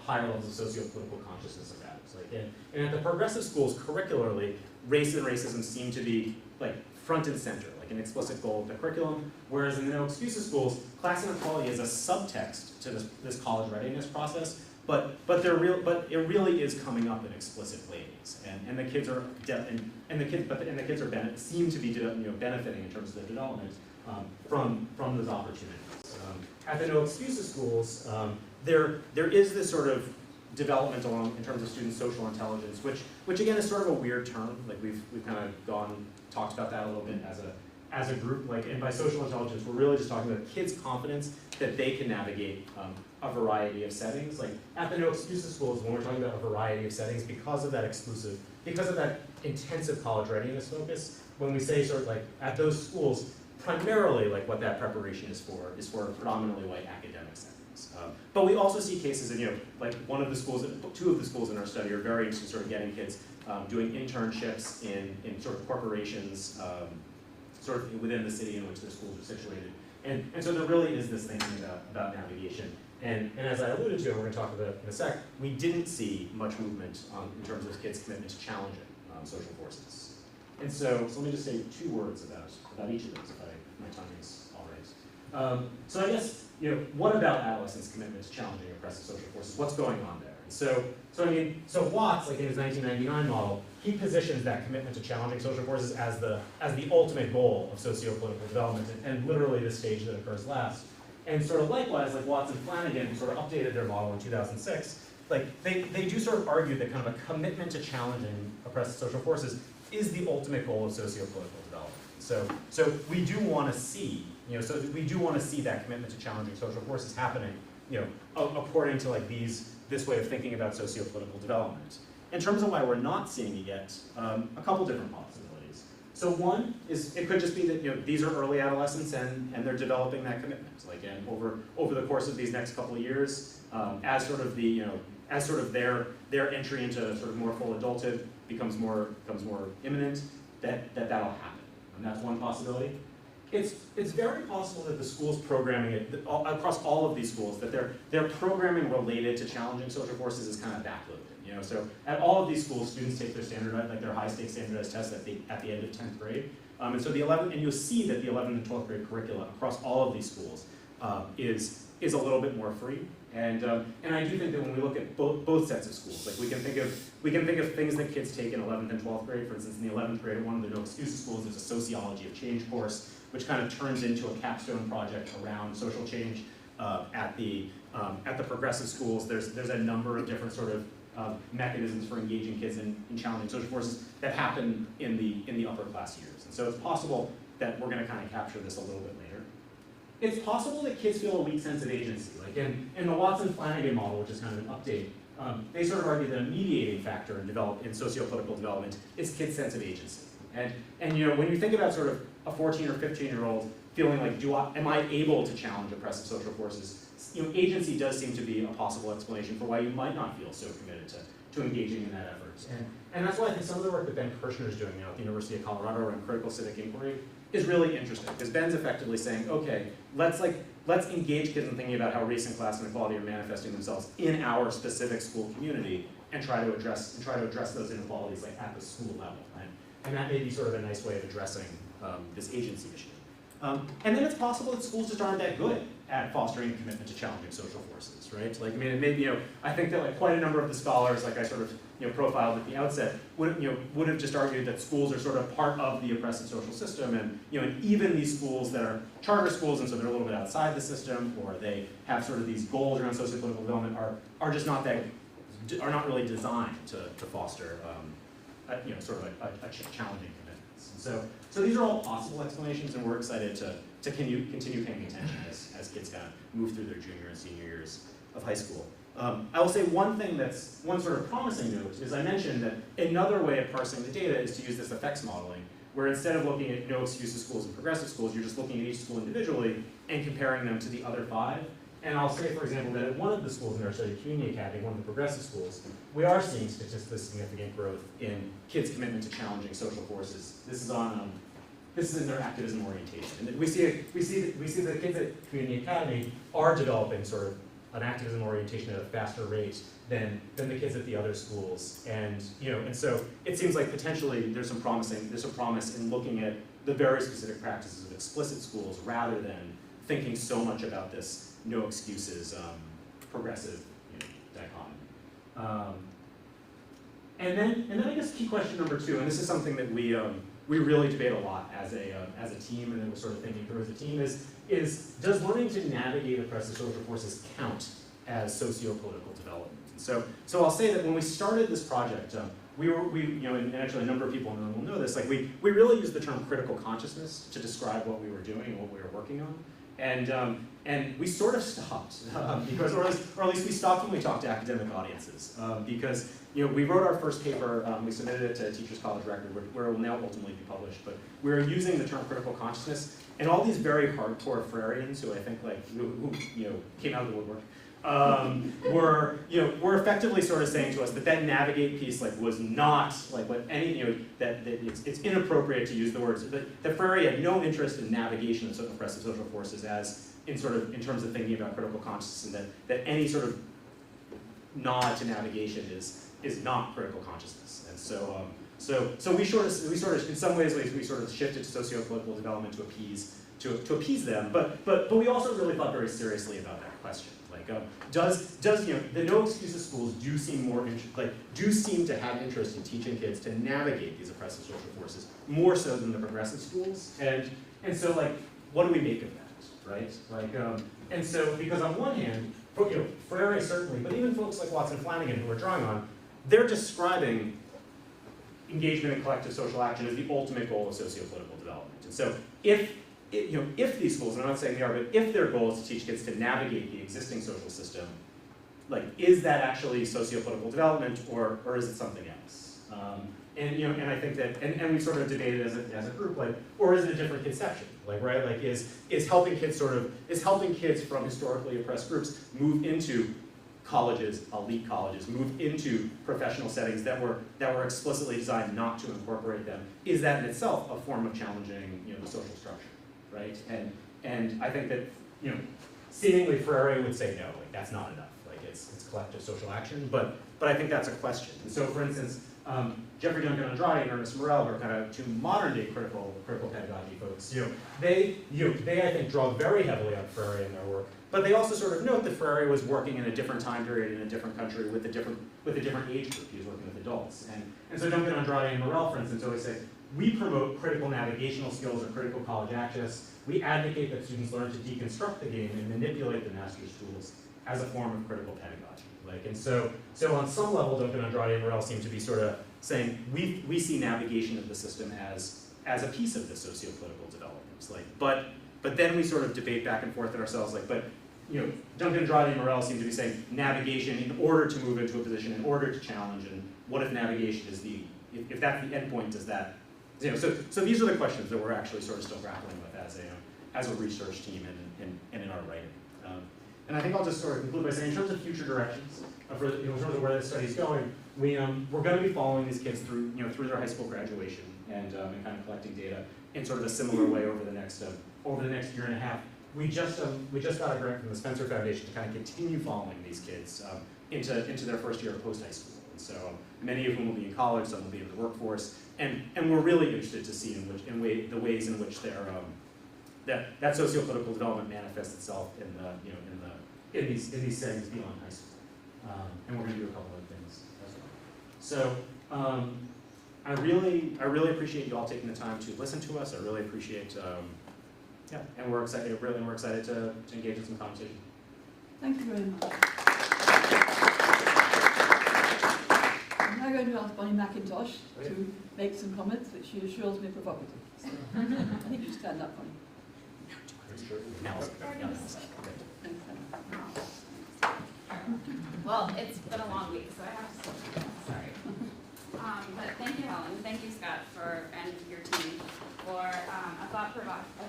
higher levels of sociopolitical consciousness of that. And at the progressive schools, curricularly, race and racism seem to be like front and center, like an explicit goal of the curriculum, whereas in the No Excuses schools, class inequality is a subtext to this college readiness process. But it really is coming up in explicit ways, and the kids are seem to be benefiting in terms of the development from those opportunities. At the No Excuses schools, there is this sort of development in terms of student social intelligence, which again is sort of a weird term. Like we've kind of talked about that a little bit as a group, like, and by social intelligence, we're really just talking about kids' confidence that they can navigate a variety of settings. Like at the no excuses schools, when we're talking about a variety of settings, because of that intensive college readiness focus, when we say sort of like at those schools, primarily like what that preparation is for predominantly white academic settings. But we also see cases of, like one of the schools, two of the schools in our study are very interested in sort of getting kids doing internships in sort of corporations, sort of within the city in which their schools are situated. And so there really is this thinking about navigation. And as I alluded to, and we're going to talk about in a sec, we didn't see much movement in terms of kids' commitment to challenging social forces. And so let me just say 2 words about each of those, if my timing's all right. So I guess, what about adolescents' commitment to challenging oppressive social forces? What's going on there? And so Watts, like in his 1999 model, he positions that commitment to challenging social forces as the ultimate goal of sociopolitical development, and literally the stage that occurs last. And sort of likewise, like Watts and Flanagan sort of updated their model in 2006, like they do sort of argue that kind of a commitment to challenging oppressive social forces is the ultimate goal of sociopolitical development. So we do want to see, we do want to see that commitment to challenging social forces happening, according to like this way of thinking about sociopolitical development. In terms of why we're not seeing it yet, a couple different possibilities. So one is, it could just be that these are early adolescents and they're developing that commitment. Like, and over the course of these next couple of years, as sort of their entry into sort of more full adulthood becomes more imminent, that'll happen. And that's one possibility. It's very possible that the school's programming across all of these schools, that their programming related to challenging social forces is kind of backloaded. So at all of these schools, students take their standardized, like their high-stakes standardized tests at the end of 10th grade. And so and you'll see that the 11th and 12th grade curricula across all of these schools is a little bit more free. And I do think that when we look at both sets of schools, like we can think of things that kids take in 11th and 12th grade. For instance, in the 11th grade at one of the no excuses schools, there's a sociology of change course, which kind of turns into a capstone project around social change. At the progressive schools, there's a number of different sort of mechanisms for engaging kids in challenging social forces that happen in the upper class years. And so it's possible that we're going to kind of capture this a little bit later. It's possible that kids feel a weak sense of agency. Like in the Watson-Flanagan model, which is kind of an update, they sort of argue that a mediating factor in sociopolitical development is kids' sense of agency. And when you think about sort of a 14 or 15-year-old feeling like, am I able to challenge oppressive social forces? Agency does seem to be a possible explanation for why you might not feel so committed to engaging in that effort. And that's why I think some of the work that Ben Kirshner is doing now at the University of Colorado around critical civic inquiry is really interesting, because Ben's effectively saying, okay, let's engage kids in thinking about how race and class inequality are manifesting themselves in our specific school community, and try to address those inequalities like at the school level. And that may be sort of a nice way of addressing this agency issue. And then it's possible that schools just aren't that good at fostering commitment to challenging social forces, right? Like, I mean, it may be, I think that like quite a number of the scholars, like I sort of profiled at the outset, would have just argued that schools are sort of part of the oppressive social system, and and even these schools that are charter schools, and so they're a little bit outside the system, or they have sort of these goals around sociopolitical development, are just not really designed to foster sort of a challenging commitments. And so these are all possible explanations, and we're excited to continue paying attention as kids kind of move through their junior and senior years of high school. I will say one sort of promising note is I mentioned that another way of parsing the data is to use this effects modeling, where instead of looking at no excuses schools and progressive schools, you're just looking at each school individually and comparing them to the other 5. And I'll say, for example, that at one of the schools in our study, Community Academy, one of the progressive schools, we are seeing statistically significant growth in kids' commitment to challenging social forces. This is in their activism orientation. And we see that kids at Community Academy are developing sort of an activism orientation at a faster rate than the kids at the other schools. And so it seems like potentially there's some promise in looking at the very specific practices of explicit schools rather than thinking so much about this no excuses progressive dichotomy. And then I guess key question number 2, and this is something that we really debate a lot as a team, and then we're sort of thinking through as a team, is does learning to navigate oppressive social forces count as sociopolitical development? So I'll say that when we started this project, and actually a number of people in the room will know this, like we really use the term critical consciousness to describe what we were doing and what we were working on. And we sort of stopped, because, or at least we stopped when we talked to academic audiences, because we wrote our first paper, we submitted it to Teachers College Record, where it will now ultimately be published, but we were using the term critical consciousness, and all these very hardcore Freireans who I think who came out of the woodwork, were effectively sort of saying to us that navigate piece was not what any that it's inappropriate to use the words. The Freire had no interest in navigation of oppressive social forces as in terms of thinking about critical consciousness, and that any sort of nod to navigation is not critical consciousness. And so we sort of in some ways we sort of shifted to sociopolitical development to appease them, but we also really thought very seriously about that question. Does the no excuses schools do seem to have interest in teaching kids to navigate these oppressive social forces more so than the progressive schools? And so what do we make of that, right? And so because on one hand, Freire certainly, but even folks like Watson Flanagan who we're drawing on, they're describing engagement in collective social action as the ultimate goal of sociopolitical development. And so if these schools, and I'm not saying they are, but if their goal is to teach kids to navigate the existing social system, is that actually sociopolitical development, or is it something else? And I think that, and we sort of debated as a group, or is it a different conception? Is helping kids from historically oppressed groups move into colleges, elite colleges, move into professional settings that were explicitly designed not to incorporate them? Is that in itself a form of challenging the social structure? Right, and I think that seemingly Freire would say no, that's not enough. It's collective social action, but I think that's a question. And so, for instance, Jeffrey Duncan Andrade and Ernest Morel, who are kind of two modern day critical pedagogy folks, they I think draw very heavily on Freire in their work, but they also sort of note that Freire was working in a different time period in a different country with a different age group. He was working with adults, and so Duncan Andrade and Morel, for instance, always say, we promote critical navigational skills or critical college access. We advocate that students learn to deconstruct the game and manipulate the master's tools as a form of critical pedagogy. And so on some level, Duncan Andrade and Morel seem to be sort of saying we see navigation of the system as a piece of the sociopolitical developments. But then we sort of debate back and forth at ourselves. Duncan Andrade and Morel seem to be saying navigation in order to move into a position, in order to challenge. And what if navigation is if that's the end point, does that? So these are the questions that we're actually sort of still grappling with as a research team and in our writing. And I think I'll just sort of conclude by saying, in terms of future directions, in terms of where this study's going, we're going to be following these kids through their high school graduation and kind of collecting data in sort of a similar way over the next year and a half. We just got a grant from the Spencer Foundation to kind of continue following these kids into their first year of post high school. And so many of whom will be in college, some will be in the workforce, and we're really interested to see the ways in which that sociopolitical development manifests itself in these settings beyond high school. And we're going to do a couple other things as well. So I really appreciate you all taking the time to listen to us. I really appreciate and we're excited to engage in some conversation. Thank you very much. I'm now going to ask Bonnie McIntosh to make some comments, which she assures me are provocative. So, I think you should stand up, Bonnie. Well, it's been a long week, so I have to say sorry. But thank you, Helen. Thank you, Scott, and your team for a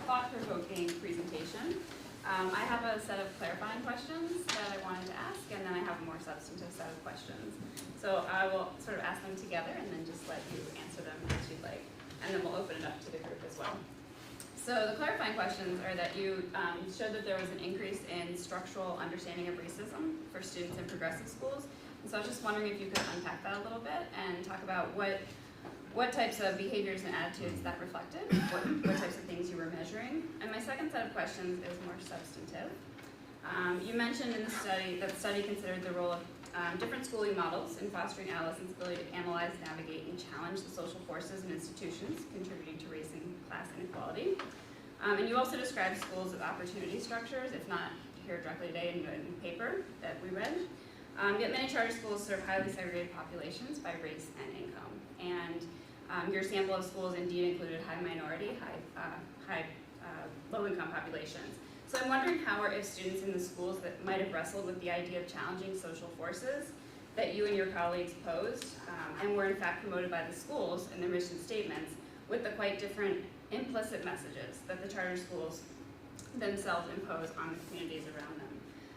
thought-provoking presentation. I have a set of clarifying questions that I wanted to ask, and then I have a more substantive set of questions. So I will sort of ask them together and then just let you answer them as you'd like. And then we'll open it up to the group as well. So the clarifying questions are that you showed that there was an increase in structural understanding of racism for students in progressive schools. And so I was just wondering if you could unpack that a little bit and talk about what types of behaviors and attitudes that reflected, what types of things you were measuring. And my second set of questions is more substantive. You mentioned in the study that the study considered the role of different schooling models in fostering adolescents' ability to analyze, navigate, and challenge the social forces and institutions contributing to race and class inequality. And you also described schools as opportunity structures, if not here directly today in the paper that we read. Yet many charter schools serve highly segregated populations by race and income. And your sample of schools indeed included high minority, low-income populations. So I'm wondering how or if students in the schools that might have wrestled with the idea of challenging social forces that you and your colleagues posed and were in fact promoted by the schools in their mission statements with the quite different implicit messages that the charter schools themselves impose on the communities around them.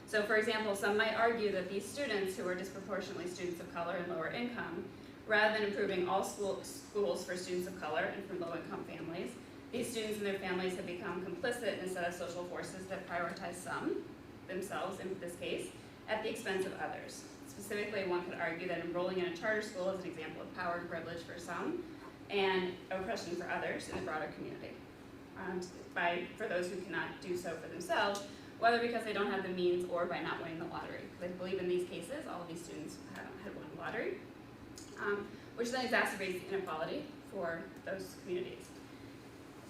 So for example, some might argue that these students who are disproportionately students of color and lower income, rather than improving all schools for students of color and from low-income families, these students and their families have become complicit in a set of social forces that prioritize some, themselves in this case, at the expense of others. Specifically, one could argue that enrolling in a charter school is an example of power and privilege for some and oppression for others in the broader community. For those who cannot do so for themselves, whether because they don't have the means or by not winning the lottery. Because I believe in these cases, all of these students had won the lottery, which then exacerbates the inequality for those communities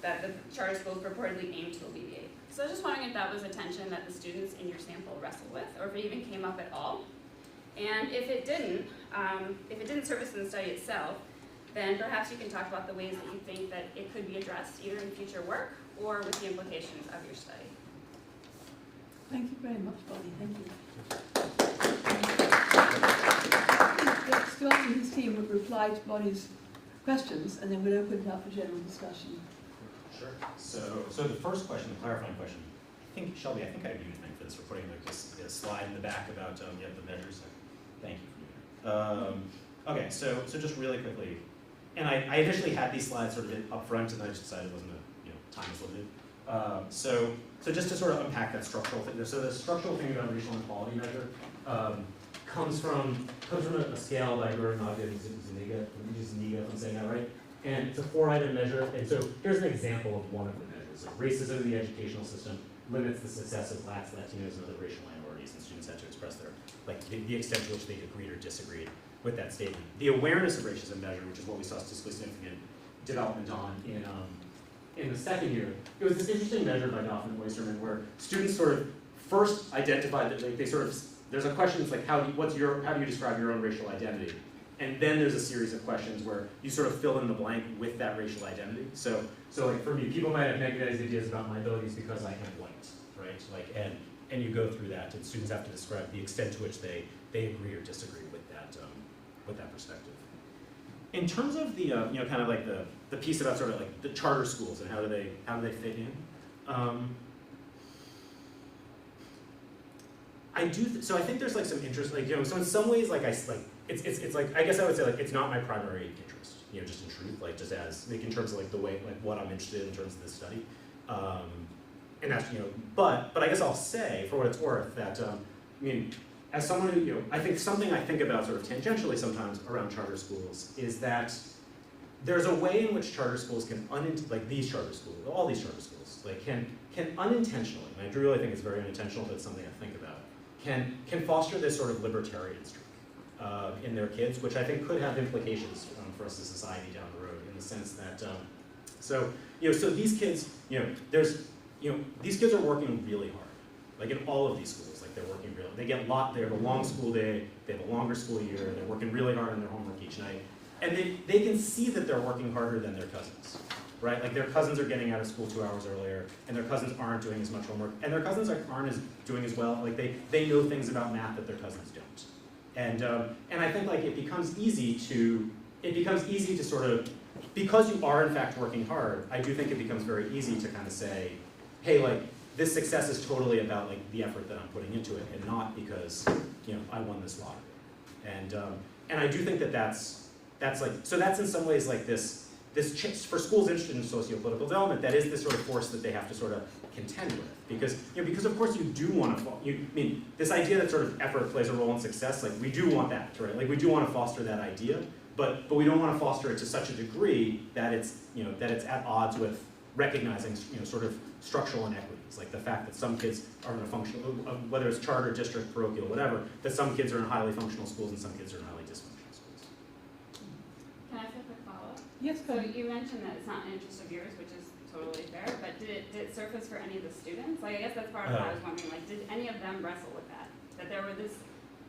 that the charter schools purportedly aim to alleviate. So I was just wondering if that was a tension that the students in your sample wrestled with, or if it even came up at all. And if it didn't surface in the study itself, then perhaps you can talk about the ways that you think that it could be addressed either in future work or with the implications of your study. Thank you very much, Bonnie. Thank you. Stuart and his team would reply to Bonnie's questions, and then we'll open it up for general discussion. Sure. So the first question, the clarifying question, Shelby, I think I have you to thank for this, for putting this slide in the back about the measures. Thank you for doing that. Okay, so just really quickly, and I initially had these slides sort of up front, and I just decided it wasn't time is limited. So just to sort of unpack that structural thing. So the structural thing about racial inequality measure comes from a scale by Zuniga, if I'm saying that right. And it's a 4-item measure. And so here's an example of one of the measures. Like racism in the educational system limits the success of Blacks, Latinos, and other racial minorities. And students had to express their, the extent to which they agreed or disagreed with that statement. The awareness of racism measure, which is what we saw statistically significant development on in the second year, it was this interesting measure by Goffman and Oysterman where students sort of first identified that there's a question that's like, how do you describe your own racial identity? And then there's a series of questions where you sort of fill in the blank with that racial identity. So like for me, people might have negative ideas about my abilities because I am white, right? And you go through that, and students have to describe the extent to which they agree or disagree with that perspective. In terms of the kind of like the piece about sort of like the charter schools and how do they fit in, so I think there's like some interest, so in some ways it's like I guess I would say it's not my primary interest, just in truth, just as in terms of the way what I'm interested in terms of this study, and that's but I guess I'll say for what it's worth that as someone who I think about sort of tangentially sometimes around charter schools is that there's a way in which charter schools can all these charter schools can unintentionally, and I really think it's very unintentional, but it's something I think about, can foster this sort of libertarian streak in their kids, which I think could have implications for us as a society down the road, in the sense that so these kids these kids are working really hard, in all of these schools. They're working really. They have a long school day. They have a longer school year. They're working really hard on their homework each night, and they can see that they're working harder than their cousins, right? Their cousins are getting out of school 2 hours earlier, and their cousins aren't doing as much homework, and their cousins aren't doing as well. They know things about math that their cousins don't, and I think it becomes easy to sort of, because you are in fact working hard. I do think it becomes very easy to kind of say, hey, this success is totally about the effort that I'm putting into it, and not because I won this lottery. And I do think that's in some ways this for schools interested in sociopolitical development, that is this sort of force that they have to sort of contend with, because of course you do want to this idea that sort of effort plays a role in success, we do want that, right? We do want to foster that idea, but we don't want to foster it to such a degree that it's at odds with recognizing sort of structural inequities, the fact that some kids are in a functional, whether it's charter, district, parochial, whatever, that some kids are in highly functional schools and some kids are in highly dysfunctional schools. Can I ask a quick follow-up? Yes, So you mentioned that it's not an interest of yours, which is totally fair, but did it surface for any of the students? I guess that's part of what I was wondering, did any of them wrestle with that? That there were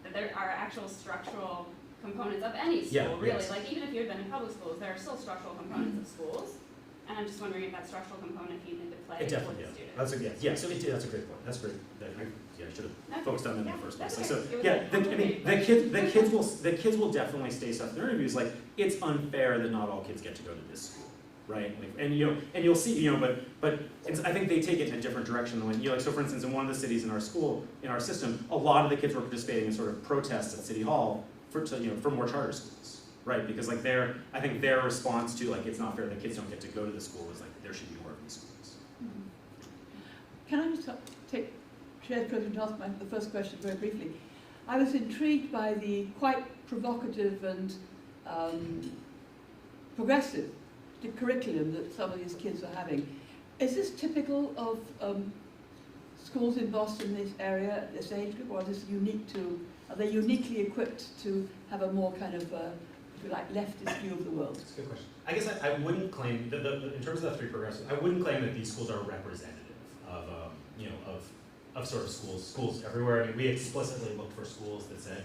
that there are actual structural components of any school, Yeah, really. yes. Like even if you've been in public schools, there are still structural components of schools. And I'm just wondering if that structural component feeds into play It for definitely, the yeah. students. That's a, yeah, so that's a great point. That's great. I should have focused on that in the first place. That's So, okay. It was yeah, a complicated the kids will definitely say stuff in their interviews like, it's unfair that not all kids get to go to this school, right? Like, and you'll see, but I think they take it in a different direction than when, like, so for instance, in one of the cities in our school, in our system, a lot of the kids were participating in sort of protests at City Hall for more charter schools. Right, because like I think their response to like it's not fair that kids don't get to go to the school is like there should be more of these schools. Can I just take shared president to ask the first question very briefly? I was intrigued by the quite provocative and progressive curriculum that some of these kids are having. Is this typical of schools in Boston, this area, at this age group, or is this unique to? Are they uniquely equipped to have a more kind of if you like, leftist view of the world? That's a good question. I guess I wouldn't claim, in terms of the three progressive, I wouldn't claim that these schools are representative of, of sort of schools everywhere. I mean, we explicitly looked for schools that said,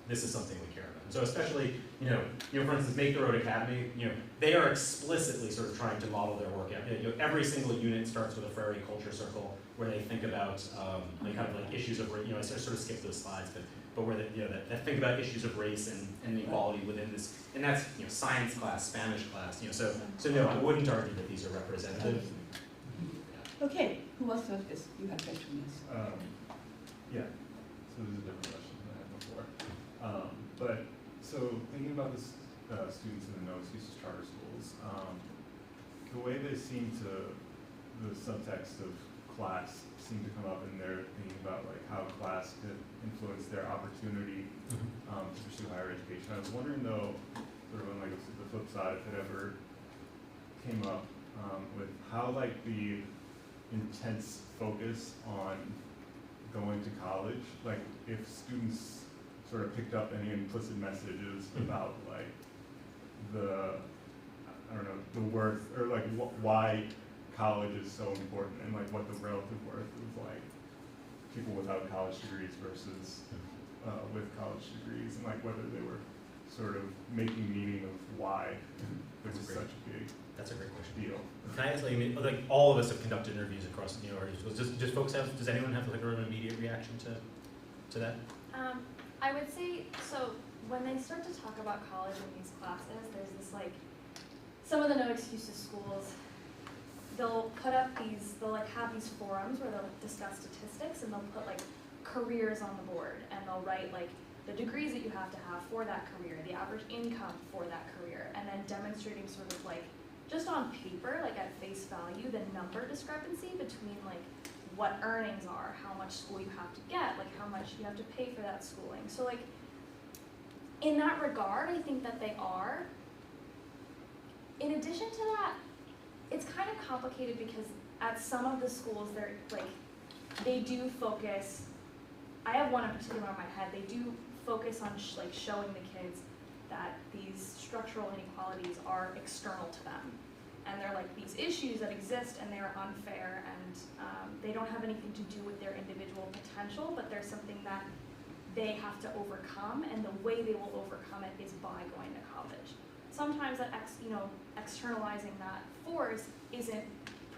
this is something we care about. And so especially, for instance, Make the Road Academy, they are explicitly sort of trying to model their work. Every single unit starts with a Frary culture circle where they think about like kind of like issues of, I sort of skipped those slides, but where that think about issues of race and inequality within this, and that's science class, Spanish class, so no, I wouldn't argue that these are representative. Okay, who wants to ask this? You had a question, yes. Yeah, so this is a different question than I had before. But so thinking about the students in the no excuses charter schools, the way they seem to, the subtext of class seem to come up in their thinking about like how class could influence their opportunity to pursue higher education. I was wondering though, sort of on like the flip side, if it ever came up with how like the intense focus on going to college, like if students sort of picked up any implicit messages about like the, I don't know, the worth or like why college is so important and like what the relative worth of like people without college degrees versus with college degrees, and like whether they were sort of making meaning of why it was such a big That's a great question. deal. Can I ask, like all of us have conducted interviews across universities. Does folks have? Does anyone have like an immediate reaction to that? I would say, so when they start to talk about college in these classes, there's this like, some of the no excuses schools, they'll put up they'll like have these forums where they'll discuss statistics and they'll put like careers on the board and they'll write like the degrees that you have to have for that career, the average income for that career, and then demonstrating sort of like, just on paper, like at face value, the number discrepancy between like what earnings are, how much school you have to get, like how much you have to pay for that schooling. So like, in that regard, I think that they are. In addition to that, it's kind of complicated because at some of the schools, they're like, they do focus, I have one in particular in my head, they do focus on like showing the kids that these structural inequalities are external to them. And they're like these issues that exist and they're unfair and they don't have anything to do with their individual potential, but there's something that they have to overcome, and the way they will overcome it is by going to college. Sometimes that externalizing that force isn't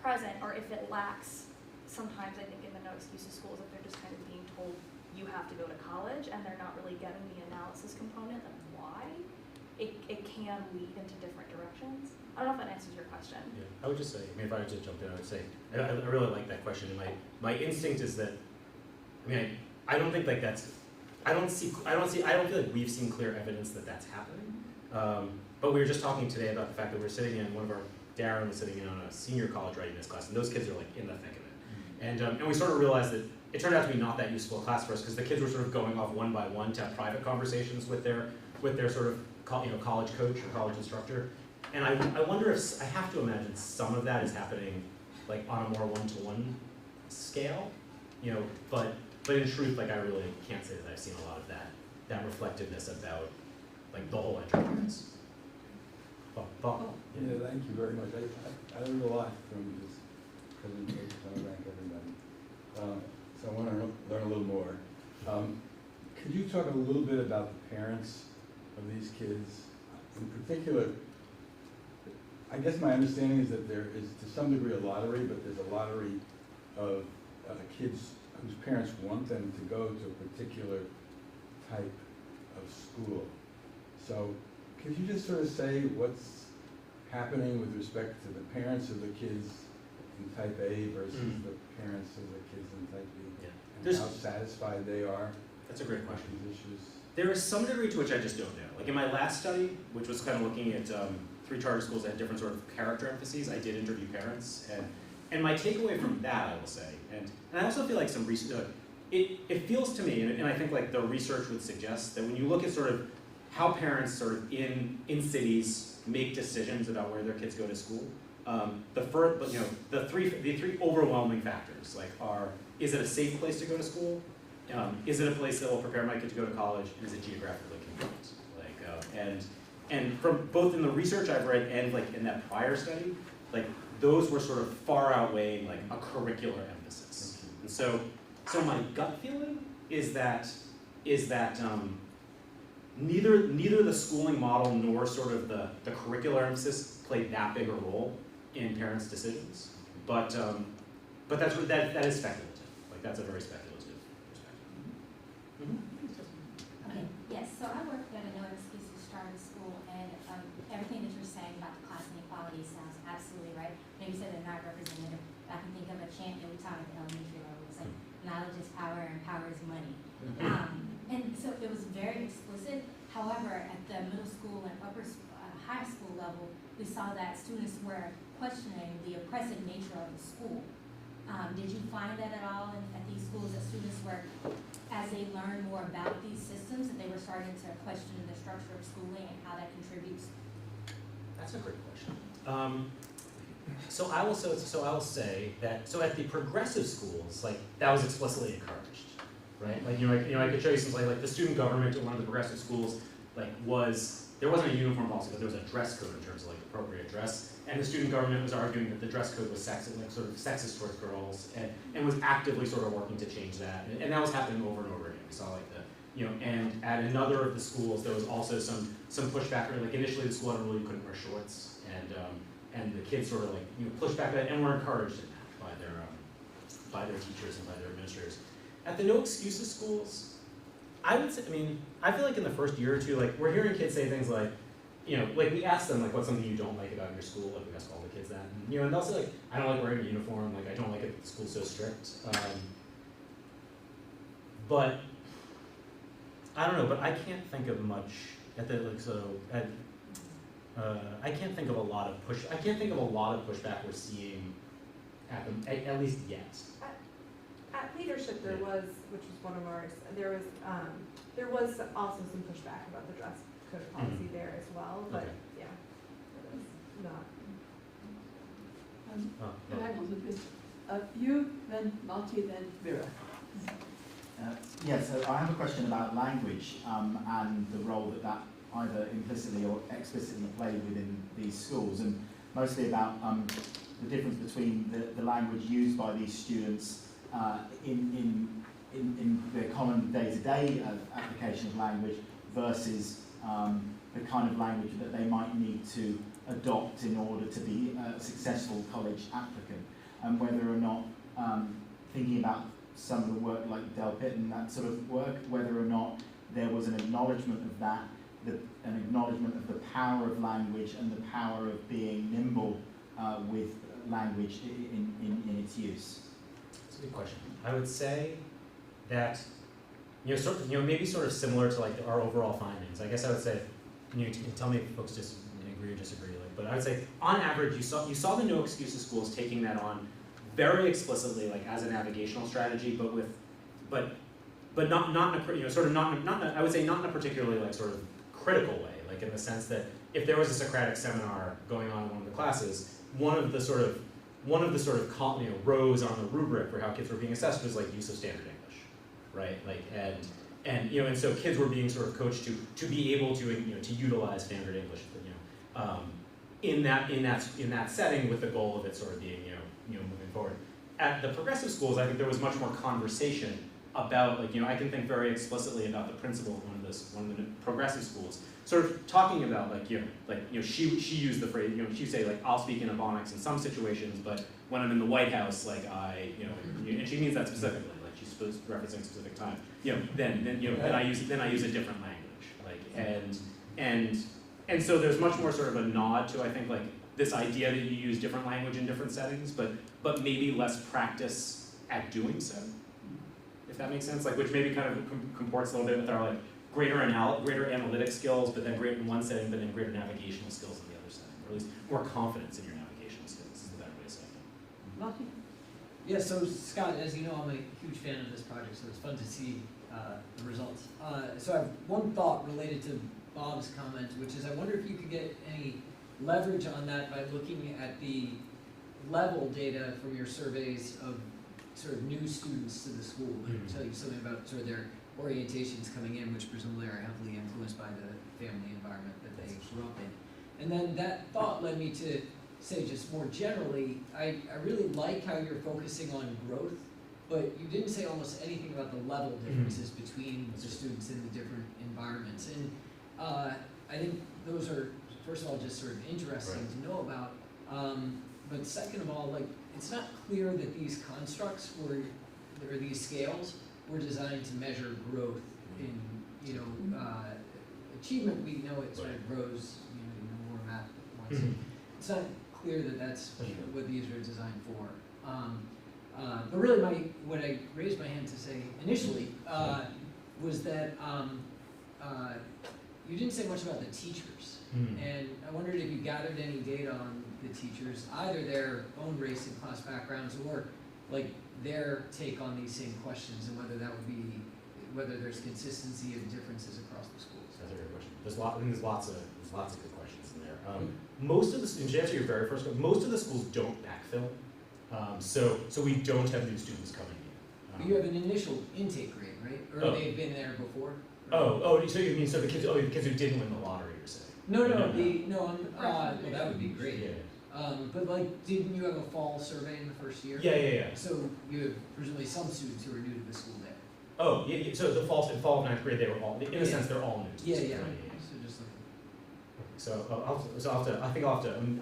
present, or if it lacks, sometimes I think in the no excuses schools, if they're just kind of being told you have to go to college and they're not really getting the analysis component of why, it can lead into different directions. I don't know if that answers your question. Yeah, I would just say, I mean, if I were to jump in, I would say, I really like that question, and my instinct is that, I mean, I don't think like that's, I don't feel like we've seen clear evidence that that's happening. But we were just talking today about the fact that we're sitting in, Darren was sitting in on a senior college readiness class, and those kids are like in the thick of it. And we sort of realized that it turned out to be not that useful a class for us, because the kids were sort of going off one by one to have private conversations with their sort of college coach or college instructor. And I wonder if, I have to imagine some of that is happening like on a more one-to-one scale, but in truth, like I really can't say that I've seen a lot of that reflectiveness about like the whole enterprise. Yeah, thank you very much. I learned a lot from this presentation. I want to thank everybody. So I want to learn a little more. Could you talk a little bit about the parents of these kids? In particular, I guess my understanding is that there is to some degree a lottery, but there's a lottery of kids whose parents want them to go to a particular type of school. So could you just sort of say what's happening with respect to the parents of the kids in type A versus the parents of the kids in type B? Yeah. And how satisfied they are That's a great with question. these issues? There is some degree to which I just don't know. Like in my last study, which was kind of looking at 3 charter schools that had different sort of character emphases, I did interview parents, and my takeaway from that, I will say, and I also feel like some research, it feels to me, and I think like the research would suggest that when you look at sort of how parents sort of in cities make decisions about where their kids go to school, the three overwhelming factors like are, is it a safe place to go to school? Is it a place that will prepare my kid to go to college? And is it geographically convenient? And from both in the research I've read and like in that prior study, like those were sort of far outweighing like a curricular emphasis. And so my gut feeling is that neither the schooling model nor sort of the curricular emphasis played that big a role in parents' decisions. But that is speculative. Like that's a very speculative perspective. Okay, yes, so I worked at a no excuses charter school, and everything that you're saying about the class inequality sounds absolutely right. Maybe you said they're not representative. I can think of a chant that we taught at the elementary level. It's like, knowledge is power and power is money. And so it was very explicit. However, at the middle school and high school level, we saw that students were questioning the oppressive nature of the school. Did you find that at all at these schools, that students were, as they learned more about these systems, that they were starting to question the structure of schooling and how that contributes? That's a great question. So I will say that at the progressive schools, like that was explicitly encouraged, right? Like I could show you some like the student government at one of the progressive schools there wasn't a uniform policy, but there was a dress code in terms of like appropriate dress, and the student government was arguing that the dress code was sexist towards girls, and was actively sort of working to change that, and that was happening over and over again. We saw like and at another of the schools there was also some pushback. Like initially the school had a rule you couldn't wear shorts, and the kids sort of like pushed back at that and were encouraged in that by their teachers and by their administrators. At the no excuses schools, I would say, I feel like in the first year or two, like we're hearing kids say things like, like we ask them like what's something you don't like about your school, like we ask all the kids that, and they'll say like, I don't like wearing a uniform, like I don't like it that the school's so strict. But I don't know, but I can't think of much I can't think of a lot of pushback we're seeing at least yet. At leadership, there was, which was one of ours, there was also some pushback about the dress code policy there as well, but Okay. yeah, it was not. Hang on a bit. You, then Marty, then Vera. So I have a question about language and the role that either implicitly or explicitly played within these schools, and mostly about the difference between the language used by these students in their common day-to-day application of language versus the kind of language that they might need to adopt in order to be a successful college applicant, and whether or not thinking about some of the work like Del Pitt and that sort of work, whether or not there was an acknowledgement of that, an acknowledgement of the power of language and the power of being nimble with language in its use. That's a good question. I would say that maybe sort of similar to like our overall findings. I guess I would say, you can tell me if folks just agree or disagree. But I would say on average, you saw the no excuses schools taking that on very explicitly, like as a navigational strategy, but not in a, I would say not in a particularly like sort of critical way, like in the sense that if there was a Socratic seminar going on in one of the classes, one of the sort of rows on the rubric for how kids were being assessed was like use of standard English, right? Like and so kids were being sort of coached to be able to to utilize standard English, in that setting with the goal of it sort of being moving forward. At the progressive schools, I think there was much more conversation about, like, I can think very explicitly about the principal of one of the progressive schools, sort of talking about, like, she used the phrase, she say, like, I'll speak in Ebonics in some situations, but when I'm in the White House, like, and she means that specifically, like, she's supposed to referencing a specific time, then I use a different language, like, and so there's much more sort of a nod to, I think, like, this idea that you use different language in different settings, but maybe less practice at doing so, if that makes sense, like, which maybe kind of comports a little bit with our, like, greater analytic skills, but then greater in one setting, but then greater navigational skills in the other setting, or at least more confidence in your navigational skills, is the better way to say it. Martin? Yeah, so Scott, as you know, I'm a huge fan of this project, so it's fun to see the results. So I have one thought related to Bob's comment, which is I wonder if you could get any leverage on that by looking at the level data from your surveys of sort of new students to the school, that tell you something about sort of their orientations coming in, which presumably are heavily influenced by the family environment that they grew up in. And then that thought led me to say, just more generally, I really like how you're focusing on growth, but you didn't say almost anything about the level differences between the students in the different environments. And I think those are, first of all, just sort of interesting to know about. But second of all, like, it's not clear that these constructs or these scales were designed to measure growth in, achievement. We know it sort of grows, more math at once. It's not clear that that's what these are designed for. But really, what I raised my hand to say initially was that you didn't say much about the teachers. And I wondered if you gathered any data on the teachers, either their own race and class backgrounds or like their take on these same questions, and whether there's consistency of differences across the schools. That's a great question. There's lots of good questions in there. Most of the, to answer your very first question, most of the schools don't backfill. So we don't have new students coming in. But you have an initial intake rate, right? Or they've been there before? So you mean the kids who didn't win the lottery, you're saying? No, well, that would be great. Yeah. But like, didn't you have a fall survey in the first year? Yeah. So you have presumably some students who are new to the school there. Oh, yeah. So the fall of ninth grade, they were all, in a sense, they're all new to the school. Yeah. So just like.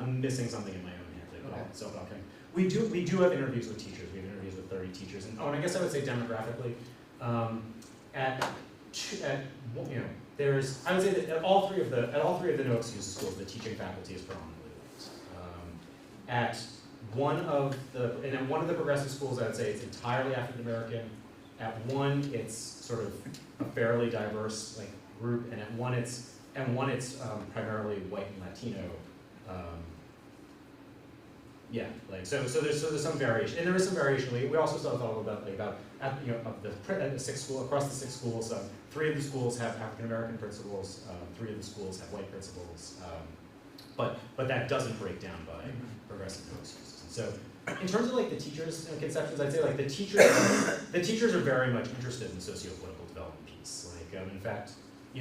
I'm missing something in my own hand. Okay. So I'll come. We do have interviews with teachers. We have interviews with 30 teachers, and I guess I would say demographically, I would say that at all three of the no excuses schools, the teaching faculty is predominantly white. At one of the progressive schools, I would say it's entirely African American. At one, it's sort of a fairly diverse like group, and at one it's primarily white and Latino. So there's some variation, and there is some variation. We also thought a little bit about the six schools, across the six schools. 3 of the schools have African American principals. 3 of the schools have white principals. But that doesn't break down by progressive no excuses. So in terms of like the teachers' conceptions, I'd say like the teachers are very much interested in the sociopolitical development piece. Like in fact, I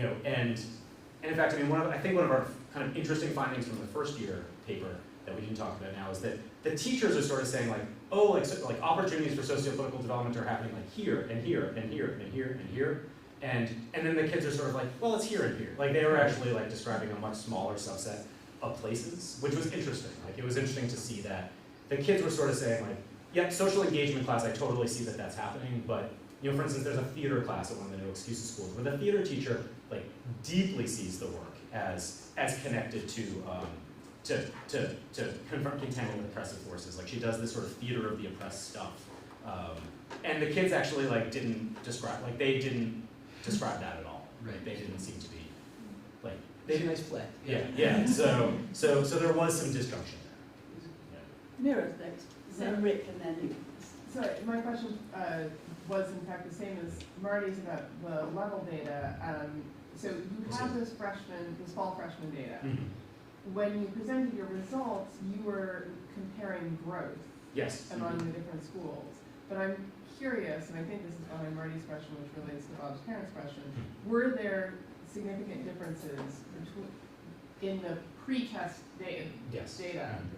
mean one of our kind of interesting findings from the first year paper that we didn't talk about now is that the teachers are sort of saying like, like opportunities for sociopolitical development are happening like here and here and here and here and here. And then the kids are sort of like, well, it's here and here. Like they were actually like describing a much smaller subset of places, which was interesting. Like it was interesting to see that the kids were sort of saying like, yep, social engagement class, I totally see that that's happening, but for instance, there's a theater class at one of the no excuses schools where the theater teacher like deeply sees the work as connected to confront, contend with oppressive forces. Like she does this sort of theater of the oppressed stuff. And the kids actually like didn't describe that at all. Right? They didn't seem to be like It's a nice play. Yeah. So there was some disjunction there. Mira's next. Then Rick and then you. So my question was in fact the same as Marty's about the level data. So you have this fall freshman data. When you presented your results, you were comparing growth among the different schools. But I'm curious, and I think this is behind Marty's question, which relates to Bob's parents' question, were there significant differences in the pre-test data, Yes.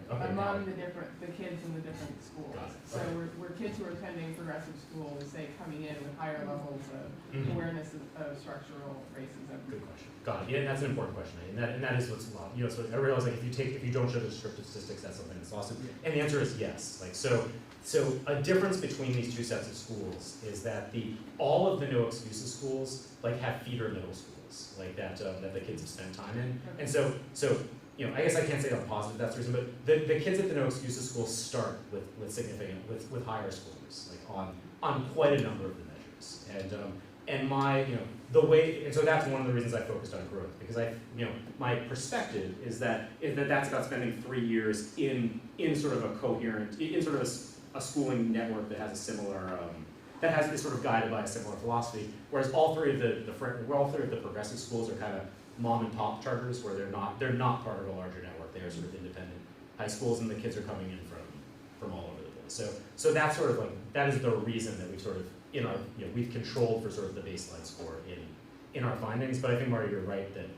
among the kids in the different schools. Got it. So Okay. we're kids who are attending progressive schools, say, coming in with higher levels of awareness of structural racism. Good question. Got it. Yeah, that's an important question, and that is what's a lot. So I realize like if you don't show the descriptive statistics, that's something that's awesome. And the answer is yes. Like so a difference between these two sets of schools is that all of the no excuses schools like have feeder middle schools like that the kids have spent time in, and so I guess I can't say I'm positive that's the reason, but the kids at the no excuses schools start with higher scores like on quite a number of the measures, and my the way, and so that's one of the reasons I focused on growth, because my perspective is that that's about spending 3 years in sort of a coherent, in sort of a schooling network that has a similar, is sort of guided by a similar philosophy, whereas all three of the progressive schools are kind of mom and pop charters where they're not part of a larger network. They are sort of independent high schools, and the kids are coming in from all over the place. So that's sort of like, that is the reason that we've sort of we've controlled for sort of the baseline score in our findings. But I think, Marty, you're right that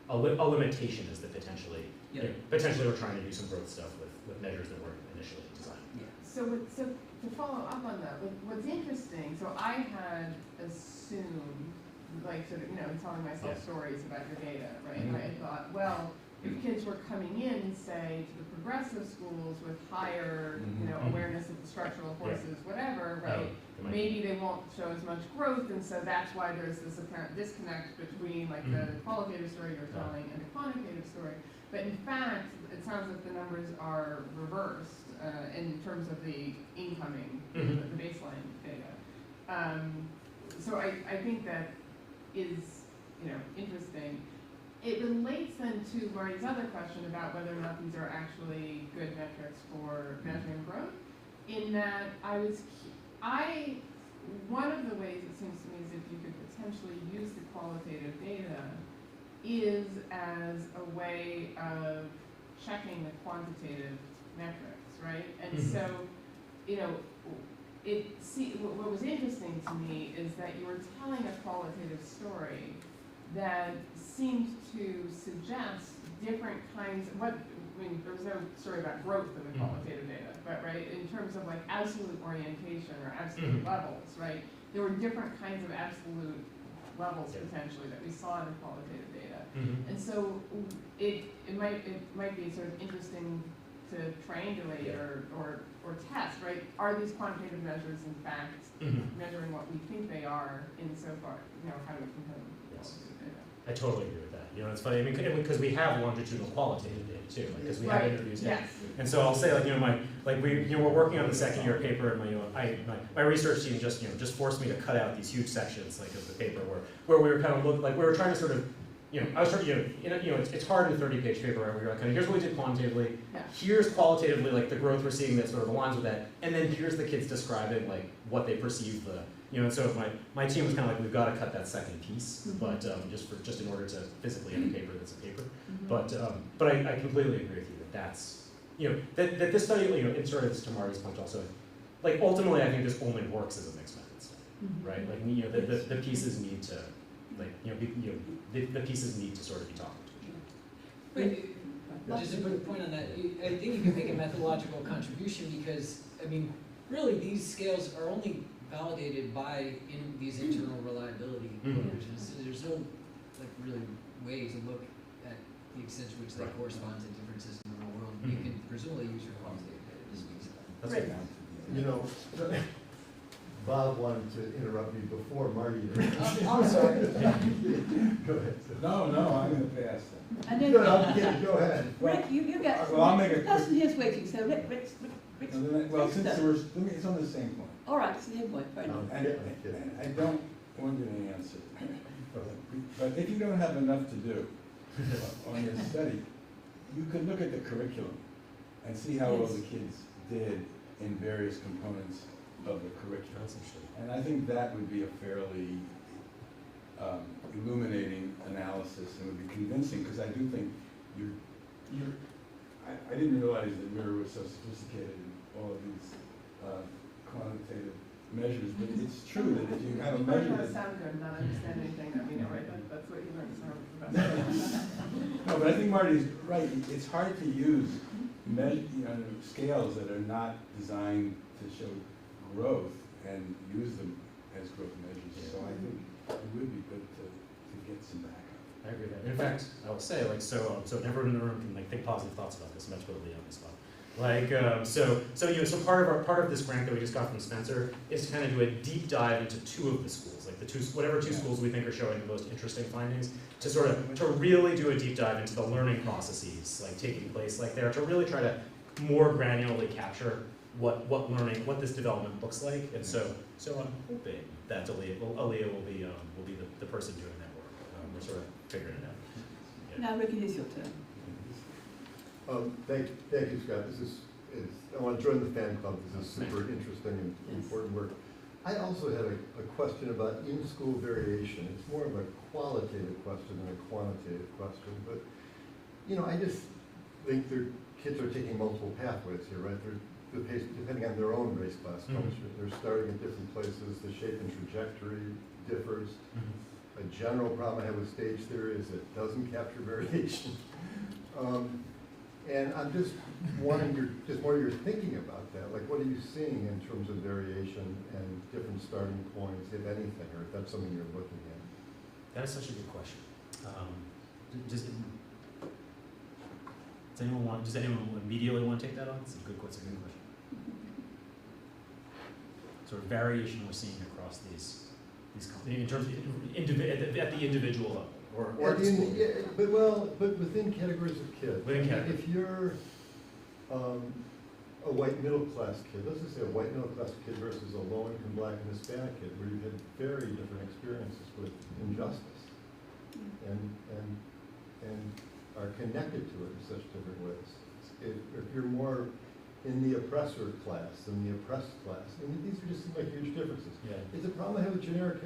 a limitation is that potentially we're trying to do some growth stuff with measures that weren't initially designed. Yeah. So to follow up on that, what's interesting, so I had assumed, like sort of telling myself stories about your data, right? And I thought, well, if kids were coming in, say, to the progressive schools with higher, awareness of the structural forces, whatever, right? Maybe they won't show as much growth, and so that's why there's this apparent disconnect between like the qualitative story you're telling and the quantitative story. But in fact, it sounds like the numbers are reversed in terms of the incoming, the baseline data. So I think that is interesting. It relates then to Marty's other question about whether or not these are actually good metrics for measuring growth. In that one of the ways it seems to me is if you could potentially use the qualitative data is as a way of checking the quantitative metrics, right? And so, what was interesting to me is that you were telling a qualitative story that seemed to suggest different kinds of there was no story about growth in the qualitative data, but right, in terms of like absolute orientation or absolute levels, right? There were different kinds of absolute levels potentially that we saw in the qualitative data. And so it might be sort of interesting to triangulate or test, right? Are these quantitative measures in fact measuring what we think they are in so far? How do we compare them to qualitative data? I totally agree with that. It's funny. I mean, because we have longitudinal qualitative data too, because we have interviews. Yes. And so I'll say, we're working on the second year paper, and my research team just forced me to cut out these huge sections of the paper where we were kind of we were trying to sort of, I was trying it's hard in a 30-page paper where we're like, here's what we did quantitatively, here's qualitatively the growth we're seeing that sort of aligns with that, and then here's the kids describing what they perceive and so my team was kind of like, we've got to cut that second piece, but just in order to physically have a paper that's a paper. But I completely agree with you that's that this study, it sort of is to Marty's point also, ultimately I think this only works as a mixed method study, right? The pieces need to the pieces need to sort of be talking to each other. Just to put a point on that, I think you can make a methodological contribution because, really these scales are only validated by these internal reliability equations. So there's no really way to look at the extent to which they correspond to different systems in the world. You can presumably use your quantitative data to speak to that. That's Bob wanted to interrupt me before Marty. I'm sorry. Go ahead. No, I'm going to pass that. And then, Good, I'm kidding. Go ahead. Rick, you got. Well, I'll make a Person here's waiting. So Rick. Well, since it's on the same point. All right, it's the same point. Fair enough. And I don't want you to answer. But if you don't have enough to do on your study, you could look at the curriculum and see how well the kids did in various components of the curriculum. And I think that would be a fairly illuminating analysis and would be convincing, because I do think I didn't realize that Mirror was so sophisticated in all of these quantitative measures, but it's true that if you have a You measure might not that. sound good, not understand anything, I mean, right, that's what you learn from the best. No, but I think Marty's right. It's hard to use scales that are not designed to show growth and use them as growth measures. So I think it would be good to get some backup. I agree with that. In fact, I will say, like, so everyone in the room can like think positive thoughts about this. I'm not totally on the spot. Like, so part of this grant that we just got from Spencer is to kind of do a deep dive into two of the schools, like whatever two schools we think are showing the most interesting findings, to really do a deep dive into the learning processes like taking place like there, to really try to more granularly capture what this development looks like. And so I'm hoping that Aaliyah will be the person doing that work. We're sort of figuring it out. Yeah. Now, Ricky, it's your turn. Thank you, Scott. I want to join the fan club. This is super interesting and important work. I also had a question about in-school variation. It's more of a qualitative question than a quantitative question. But, I just think kids are taking multiple pathways here, right? Depending on their own race class culture. They're starting at different places. The shape and trajectory differs. A general problem I have with stage theory is it doesn't capture variation. And I'm just wanting more your thinking about that. Like, what are you seeing in terms of variation and different starting points, if anything, or if that's something you're looking at? That is such a good question. Does anyone immediately want to take that on? It's a good question. Sort of variation we're seeing across these in terms of at the individual level. Or at school. But within categories of kids. Within categories. If you're a white middle class kid, let's just say a white middle class kid versus a low income black and Hispanic kid, where you've had very different experiences with injustice, and are connected to it in such different ways. If you're more in the oppressor class than the oppressed class, I mean, these are just like huge differences. Yeah. It's a problem I have with generic